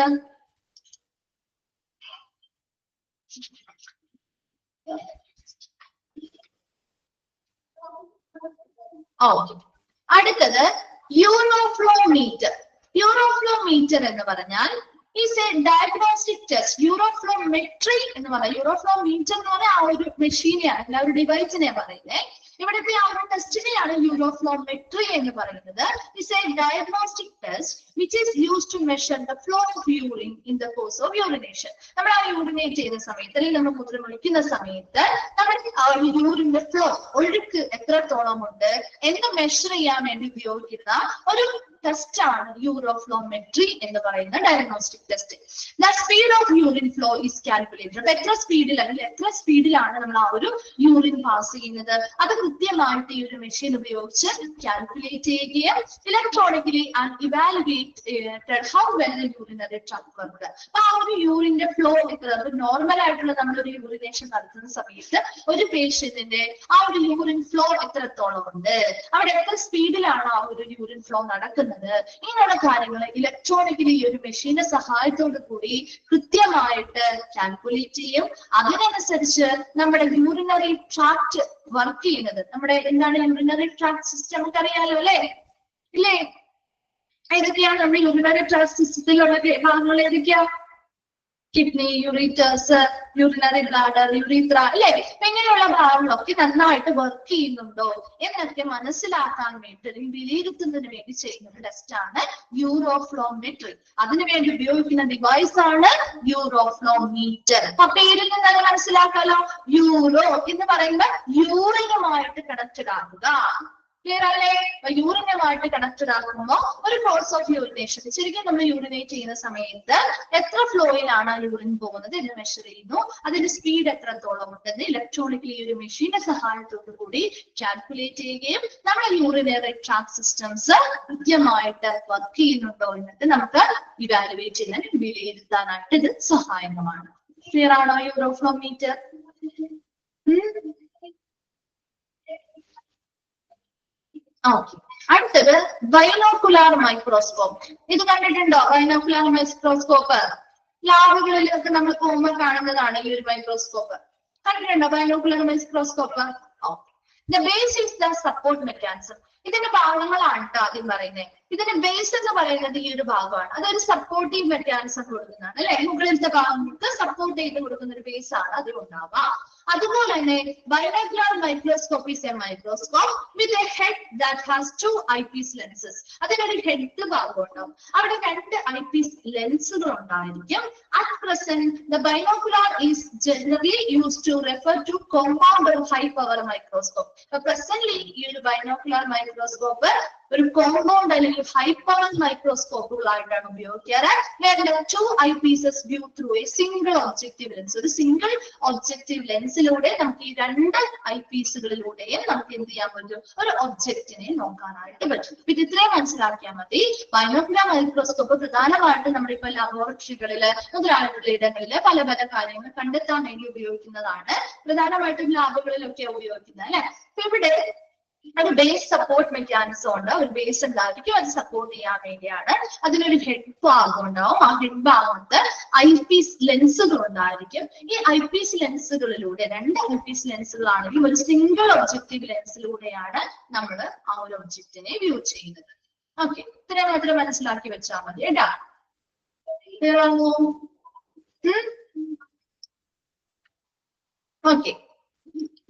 അടുത്തത് യൂറോഫ്ലോമീറ്റർ. യൂറോഫ്ലോമീറ്റർ എന്ന് പറഞ്ഞാൽ ഈസ് എ ഡയഗ്നോസ്റ്റിക് ടെസ്റ്റ്. യൂറോഫ്ലോമെട്രി എന്ന് പറഞ്ഞാൽ, യൂറോഫ്ലോമീറ്റർ എന്ന് പറഞ്ഞാൽ ആ ഒരു മെഷീനെയാണ്, ആ ഒരു ഡിവൈസിനെ പറയുന്നത്. ഇവിടെ ഇപ്പൊ ആ ഒരു ടെസ്റ്റിനെയാണ് യൂറോഫ്ലോമെട്രി എന്ന് പറയുന്നത്. It's A diagnostic test which is used to measure the flow of urine in the course of urination. നമ്മൾ ആ യൂറിനേറ്റ് ചെയ്യുന്ന സമയത്ത് അല്ലെങ്കിൽ നമ്മൾ മൂത്രം ഒഴിക്കുന്ന സമയത്ത് നമ്മുടെ ആ യൂറിന്റെ ഫ്ലോ, ഒഴുക്ക് എത്രത്തോളം ഉണ്ട് എന്ന് മെഷർ ചെയ്യാൻ വേണ്ടി ഉപയോഗിക്കുന്ന ഒരു ടെസ്റ്റ് ആണ് യൂറോഫ്ലോമെട്രി എന്ന് പറയുന്ന diagnostic test. The speed of urine flow is calculated. അപ്പൊ എത്ര സ്പീഡിൽ അല്ലെങ്കിൽ എത്ര സ്പീഡിലാണ് നമ്മൾ ആ ഒരു യൂറിൻ പാസ് ചെയ്യുന്നത് അത് കൃത്യമായിട്ട് ഈ ഒരു മെഷീൻ ഉപയോഗിച്ച് കാൽക്കുലേറ്റ് ചെയ്യുകയും electronically and evaluate how well the urinary tract worked. അപ്പൊ ആ ഒരു യൂറിന്റെ ഫ്ലോ നോർമൽ ആയിട്ടുള്ള നമ്മളൊരു യൂറിനേഷൻ നടത്തുന്ന സമയത്ത് ഒരു പേഷ്യന്റിന്റെ ആ ഒരു യൂറിൻ ഫ്ലോ എത്രത്തോളം ഉണ്ട്, അവിടെ എത്ര സ്പീഡിലാണ് ആ ഒരു യൂറിൻ ഫ്ലോ നടക്കുന്നത്, ഇങ്ങനെയുള്ള കാര്യങ്ങൾ ഇലക്ട്രോണിക്കലി ഈ ഒരു മെഷീന്റെ സഹായത്തോടു കൂടി കൃത്യമായിട്ട് കാൽക്കുലേറ്റ് ചെയ്യും. അതിനനുസരിച്ച് നമ്മുടെ യൂറിനറി ട്രാക്ട് വർക്ക് ചെയ്യുന്നത്, നമ്മുടെ എന്താണ് യൂറിനറി ട്രാക്ട് സിസ്റ്റം നമുക്ക് അറിയാലോ അല്ലെ, ഇല്ലേ? ഏതൊക്കെയാണ് നമ്മുടെ യൂറിനറി ട്രാക്ട് സിസ്റ്റത്തിലുള്ള ഭാഗങ്ങൾ ഏതൊക്കെയാ? കിഡ്നി, യൂറിറ്റേഴ്സ്, യൂറിനറി ബ്ലാഡർ, യൂറിത്ര, അല്ലെ? ഇങ്ങനെയുള്ള ഭാഗങ്ങളൊക്കെ നന്നായിട്ട് വർക്ക് ചെയ്യുന്നുണ്ടോ എന്നൊക്കെ മനസ്സിലാക്കാൻ വേണ്ടി അല്ലെങ്കിൽ വിലയിരുത്തുന്നതിന് വേണ്ടി ചെയ്യുന്ന ടെസ്റ്റ് ആണ് യൂറോഫ്ലോമെട്രി. അതിനുവേണ്ടി ഉപയോഗിക്കുന്ന ഡിവൈസ് ആണ് യൂറോഫ്ലോമീറ്റർ. അപ്പൊ പേരിൽ നിന്ന് മനസ്സിലാക്കാലോ, യൂറോ എന്ന് പറയുമ്പോൾ യൂറിനുമായിട്ട് കണക്റ്റഡ് ആകുക. ക്ലിയർ അല്ലേ? യൂറിനുമായിട്ട് കണക്റ്റഡ് ആകുമ്പോൾ ഒരു കോഴ്സ് ഓഫ് യൂറിനേഷൻ, ശരിക്കും നമ്മൾ യൂറിനേറ്റ് ചെയ്യുന്ന സമയത്ത് എത്ര ഫ്ലോയിലാണ് ആ യൂറിൻ പോകുന്നത് എന്ന് മെഷർ ചെയ്യുന്നു. അതിന്റെ സ്പീഡ് എത്രത്തോളം ഉണ്ടെന്ന് ഇലക്ട്രോണിക്കലി ഒരു മെഷീന്റെ സഹായത്തോടു കൂടി കാൽക്കുലേറ്റ് ചെയ്യുകയും നമ്മുടെ യൂറിനറി ട്രാക്ട് സിസ്റ്റംസ് കൃത്യമായിട്ട് വർക്ക് ചെയ്യുന്നുണ്ടോ എന്നിട്ട് നമുക്ക് ഇവാലുവേറ്റ് ചെയ്യാൻ വിലയിരുത്താനായിട്ട് ഇത് സഹായകമാണ്. ക്ലിയർ ആണോ യൂറോഫ്ലോമീറ്റർ? അടുത്തത് ബൈനോക്കുലാർ മൈക്രോസ്കോപ്പ്. ഇത് കണ്ടിട്ടുണ്ടോ? ബൈനോക്കുലാർ മൈക്രോസ്കോപ്പ് ലാബുകളിലൊക്കെ നമ്മൾ പോകുമ്പോൾ കാണുന്നതാണ് ഈ ഒരു മൈക്രോസ്കോപ്പ്. കണ്ടിട്ടുണ്ടോ binocular microscope? The base is the support mechanism. ഇതിന്റെ ഭാഗങ്ങളാണ് കേട്ടോ ആദ്യം പറയുന്നത്. ഇതിന്റെ ബേസ് എന്ന് പറയുന്നത് ഈ ഒരു ഭാഗമാണ്. അതൊരു സപ്പോർട്ടീവ് മെക്കാനിസം കൊടുക്കുന്നതാണ് അല്ലെ, മുകളിലത്തെ ഭാഗങ്ങൾക്ക് സപ്പോർട്ട് ചെയ്ത് കൊടുക്കുന്ന ഒരു ബേസ് ആണ് അതുകൊണ്ടാവുക. അതുപോലെ തന്നെ binocular microscope is A microscope with a head that has 2 eyepiece lenses. അതിനൊരു ഹെഡ് ഭാഗം ഉണ്ടാവും, അവിടെ 2 eyepiece ലെൻസുകൾ ഉണ്ടായിരിക്കും. At present, the binocular is generally used to refer to compound or high power microscope. Presently, ഈ ഒരു ബൈനോക്കുലാർ മൈക്രോസ്കോപ്പ് ഒരു കോമ്പൗണ്ട് അല്ലെങ്കിൽ ഹൈ പവർ മൈക്രോസ്കോപ്പുകളായിട്ടാണ് ഉപയോഗിക്കാറ്. 2 eyepieces view through A single objective lens. ഒരു സിംഗിൾ ഒബ്ജക്റ്റീവ് ലെൻസിലൂടെ നമുക്ക് ഈ 2 ഐപീസുകളിലൂടെയും നമുക്ക് എന്ത് ചെയ്യാൻ പറ്റും? ഒരു ഒബ്ജക്റ്റിനെ നോക്കാനായിട്ട് പറ്റും. ഇത് ഇത്രയും മനസ്സിലാക്കിയാൽ മതി. ബൈനോക്കുലാർ മൈക്രോസ്കോപ്പ് പ്രധാനമായിട്ടും നമ്മുടെ ഇപ്പൊ ലബോറട്ടറികളില് മുതലായിട്ടുള്ള ഇടങ്ങളില് പല പല കാര്യങ്ങൾ കണ്ടെത്താൻ വേണ്ടി ഉപയോഗിക്കുന്നതാണ്. പ്രധാനമായിട്ടും ലാബുകളിലൊക്കെ ഉപയോഗിക്കുന്നത് അല്ലെ. ഇവിടെ ഒരു ബേസ് സപ്പോർട്ട് മെക്കാനിസം ഉണ്ട്, ഒരു ബേസ് ഉണ്ടായിരിക്കും, അത് സപ്പോർട്ട് ചെയ്യാൻ വേണ്ടിയാണ്. അതിനൊരു ഹെഡ് ഭാഗം ഉണ്ടാവും, ആ ഹെഡ് ഭാഗത്ത് ഐപീസ് ലെൻസുകൾ ഉണ്ടായിരിക്കും. ഈ ഐപീസ് ലെൻസുകളിലൂടെ 2 ഐപീസ് ലെൻസുകളാണെങ്കിൽ ഒരു സിംഗിൾ ഒബ്ജക്റ്റീവ് ലെൻസിലൂടെയാണ് നമ്മൾ ആ ഒരു ഒബ്ജക്റ്റിനെ വ്യൂ ചെയ്യുന്നത്. ഓക്കെ, ഇത്രയും മാത്രം മനസ്സിലാക്കി വെച്ചാൽ മതി കേട്ടാ. ഓക്കെ.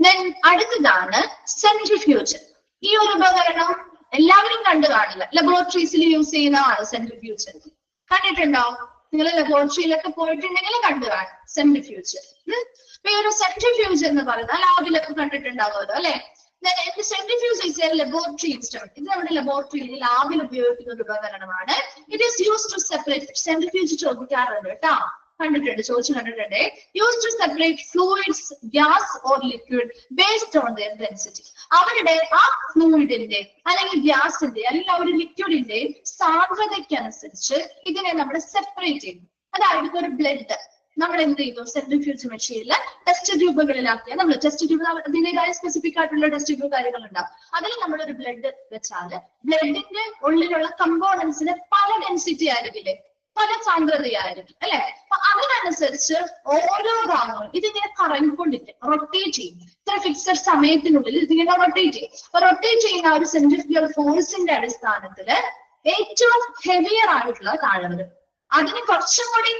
ദെൻ അടുത്തതാണ് സെൻട്രിഫ്യൂജ്. ഈ ഒരു ഉപകരണം എല്ലാവരും കണ്ടു കാണില്ല. ലബോറട്ടറീസിൽ യൂസ് ചെയ്യുന്നതാണ് സെൻട്രിഫ്യൂജ്. കണ്ടിട്ടുണ്ടോ? നിങ്ങൾ ലബോറട്ടറിയിലൊക്കെ പോയിട്ടുണ്ടെങ്കിൽ കണ്ടു കാണും സെൻട്രിഫ്യൂജ്. ഈ ഒരു സെൻട്രിഫ്യൂജ് എന്ന് പറയുന്നത് ലാബിലൊക്കെ കണ്ടിട്ടുണ്ടാവുമല്ലോ അല്ലെ? Centrifuge is a laboratory instrument. ഇത് നമ്മുടെ ലബോറട്ടറിയിൽ ലാബിൽ ഉപയോഗിക്കുന്ന ഒരു ഉപകരണമാണ്. It is use to separate. Centrifuge ചോദിക്കാറുണ്ട് കേട്ടോ, കണ്ടിട്ടുണ്ട്, ചോദിച്ചു കണ്ടിട്ടുണ്ട്. Use to separate fluids, gas or liquid based on their density. അവരുടെ ആ ഫ്ലൂയിഡിന്റെ അല്ലെങ്കിൽ ഗ്യാസിന്റെ അല്ലെങ്കിൽ ആ ഒരു ലിക്വിഡിന്റെ സാന്ദ്രതയ്ക്കനുസരിച്ച് ഇതിനെ നമ്മൾ സെപ്പറേറ്റ് ചെയ്യും. അതായത് ഒരു ബ്ലഡ് നമ്മൾ എന്ത് ചെയ്തു? സെൻട്രിഫ്യൂജ് മെഷീനിൽ ടെസ്റ്റ് ട്യൂബുകളിലാക്കിയാൽ നമ്മൾ ടെസ്റ്റ് ട്യൂബ് അതിൻ്റെതായ സ്പെസിഫിക് ആയിട്ടുള്ള ടെസ്റ്റ് ട്യൂബ് കാര്യങ്ങളുണ്ടാവും. അതിൽ നമ്മളൊരു ബ്ലഡ് വെച്ചാല് ബ്ലഡിന്റെ ഉള്ളിലുള്ള കമ്പോണൻസിന് പല ഡെൻസിറ്റി ആയിരിക്കില്ലേ, പല സാന്ദ്രതയായിരിക്കും അല്ലെ? അപ്പൊ അതിനനുസരിച്ച് ഓരോ ഭാഗങ്ങളും ഇതിങ്ങനെ കറങ്ങിക്കൊണ്ടിരിക്കും, റൊട്ടേറ്റ് ചെയ്യും. ഇത്ര ഫിക്സഡ് സമയത്തിനുള്ളിൽ ഇതിങ്ങനെ റൊട്ടേറ്റ് ചെയ്യും. അപ്പൊ റൊട്ടേറ്റ് ചെയ്യുന്ന ആ ഒരു സെൻട്രിഫ്യൂഗൽ ഫോഴ്സിന്റെ അടിസ്ഥാനത്തില് ഏറ്റവും ഹെവിയർ ആയിട്ടുള്ള താഴെ വരും. അതിന് കുറച്ചും കൂടി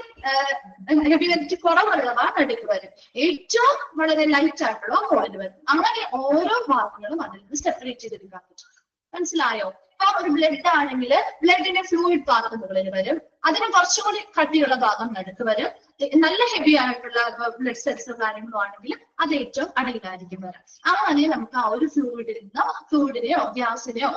ഹെവിയറിറ്റി കുറവുള്ളവ നടുക്ക് വരും. ഏറ്റവും വളരെ ലൈറ്റ് ആയിട്ടുള്ള മുകളിൽ വരും. അങ്ങനെ ഓരോ ഭാഗങ്ങളും അതിൽ നിന്ന് സെപ്പറേറ്റ് ചെയ്തെടുക്കാൻ പറ്റും. മനസ്സിലായോ? ആ ഒരു ബ്ലഡ് ആണെങ്കിൽ ബ്ലഡിന്റെ ഫ്ലൂയിഡ് ഭാഗത്ത് മുകളിൽ വരും. അതിന് കുറച്ചുകൂടി കട്ടിയുള്ള ഭാഗം നടുക്ക് വരും. നല്ല ഹെവി ആയിട്ടുള്ള ബ്ലഡ് സെൽസോ കാര്യങ്ങളോ ആണെങ്കിൽ അത് ഏറ്റവും അടിയിലായിരിക്കും വരാം. അങ്ങനെ നമുക്ക് ആ ഒരു ഫ്ലൂയിഡിനെയോ ഗ്യാസിനെയോ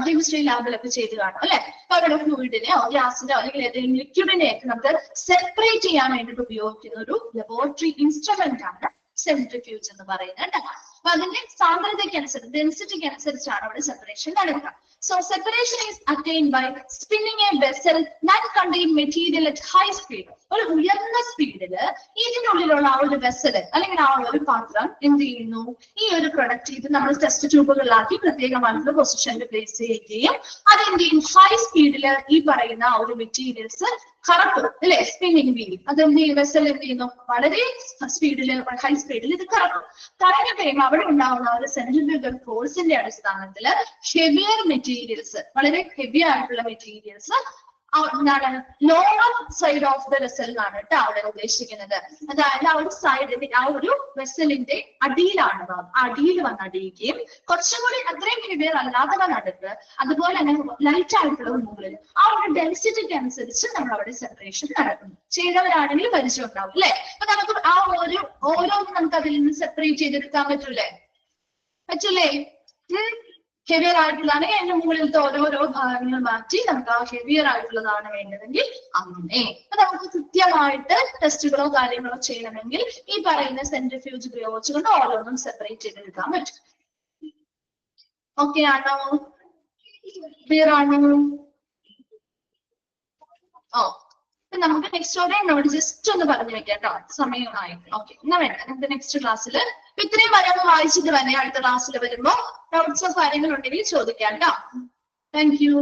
കെമിസ്ട്രി ലാബിലൊക്കെ ചെയ്ത് കാണും അല്ലെ? അപ്പൊ അവിടെ ഫ്ലൂയിഡിനെയോ ഗ്യാസിനെയോ അല്ലെങ്കിൽ ഏതെങ്കിലും ലിക്വിഡിനെയൊക്കെ നമുക്ക് സെപ്പറേറ്റ് ചെയ്യാൻ വേണ്ടിയിട്ട് ഉപയോഗിക്കുന്ന ഒരു ലബോറട്ടറി ഇൻസ്ട്രുമെന്റ് ആണ് സെൻട്രിഫ്യൂജ് എന്ന് പറയുന്നത്. അപ്പൊ അതിന്റെ സാന്ദ്രതയ്ക്കനുസരിച്ച് ഡെൻസിറ്റിക്ക് അനുസരിച്ചാണ് അവിടെ സെപ്പറേഷൻ നടക്കുക. So separation is attained by spinning a vessel that contain material at high speed. ഒരു ഉയർന്ന സ്പീഡില് ഇതിനുള്ളിലുള്ള ആ ഒരു വെസൽ അല്ലെങ്കിൽ ആ ഒരു പാത്രം എന്ത് ചെയ്യുന്നു? ഈ ഒരു പ്രൊഡക്റ്റ് ഇത് നമ്മൾ ടെസ്റ്റ് ട്യൂബുകളിലാക്കി പ്രത്യേകമായിട്ടുള്ള പൊസിഷനിൽ പ്ലേസ് ചെയ്യുകയും അതെന്ത് ചെയ്യും? ഹൈ സ്പീഡില് ഈ പറയുന്ന ആ ഒരു മെറ്റീരിയൽസ് കറക്കും അല്ലെ? സ്പിന്നിങ് വീൽ അതെന്ത് ചെയ്യും? വെസൽ എന്ത് ചെയ്യുന്നു? വളരെ സ്പീഡില് ഹൈ സ്പീഡിൽ ഇത് കറക്കും. കറങ്ങി കഴിയുമ്പോൾ അവിടെ ഉണ്ടാവുന്ന ഒരു സെൻട്രിഫ്യൂഗൽ ഫോഴ്സിന്റെ അടിസ്ഥാനത്തില് ഹെവിയർ മെറ്റീരിയൽസ്, വളരെ ഹെവി ആയിട്ടുള്ള മെറ്റീരിയൽസ് എന്താണ് lower side of the vessel എന്നാണ് കേട്ടോ അവിടെ ഉദ്ദേശിക്കുന്നത്. അതായത് ആ ഒരു സൈഡിന്റെ ആ ഒരു വെസലിന്റെ അടിയിലാണ് അടിയിൽ വന്ന് അടിയുകയും കുറച്ചും കൂടി അത്രയും ഹെവിയർ അല്ലാത്തവ നടുക്ക് അതുപോലെ തന്നെ ലൈറ്റ് ആയിട്ടുള്ള മുകളിൽ ആ ഒരു ഡെൻസിറ്റിക്ക് അനുസരിച്ച് നമ്മൾ അവിടെ സെപ്പറേഷൻ നടക്കുന്നു. ചെയ്തവരാണെങ്കിൽ പരിചയം ഉണ്ടാവും അല്ലെ? അപ്പൊ നമുക്ക് ആ ഓരോന്നും നമുക്ക് അതിൽ നിന്ന് സെപ്പറേറ്റ് ചെയ്തെടുക്കാൻ പറ്റൂലേ? ഹെവിയർ ആയിട്ടുള്ളതാണെങ്കിൽ അതിന്റെ മുകളിലത്തെ ഓരോരോ ഭാഗങ്ങൾ മാറ്റി നമുക്ക് ആ ഹെവിയർ ആയിട്ടുള്ളതാണ് വേണ്ടതെങ്കിൽ അങ്ങനെ. അപ്പൊ നമുക്ക് കൃത്യമായിട്ട് ടെസ്റ്റുകളോ കാര്യങ്ങളോ ചെയ്യണമെങ്കിൽ ഈ പറയുന്ന സെൻട്രിഫ്യൂജ് ഉപയോഗിച്ചുകൊണ്ട് ഓരോന്നും സെപ്പറേറ്റ് ചെയ്തെടുക്കാൻ പറ്റും. ഓക്കെ ആണോ? ക്ലിയർ ആണോ? നമുക്ക് നെക്സ്റ്റ് ഓരോ നോട്ട് ജസ്റ്റ് ഒന്ന് പറഞ്ഞു വെക്കാം കേട്ടോ, സമയമായി. ഓക്കെ, എന്നാ വേണ്ട നമുക്ക് നെക്സ്റ്റ് ക്ലാസ്സിൽ ഇത്രയും വരെ ഒന്ന് വായിച്ചിട്ട് വരെ അടുത്ത ക്ലാസ്സിൽ വരുമ്പോ നോട്ട്സോ കാര്യങ്ങളുണ്ടെങ്കിൽ ചോദിക്കാം കേട്ടോ. Thank you.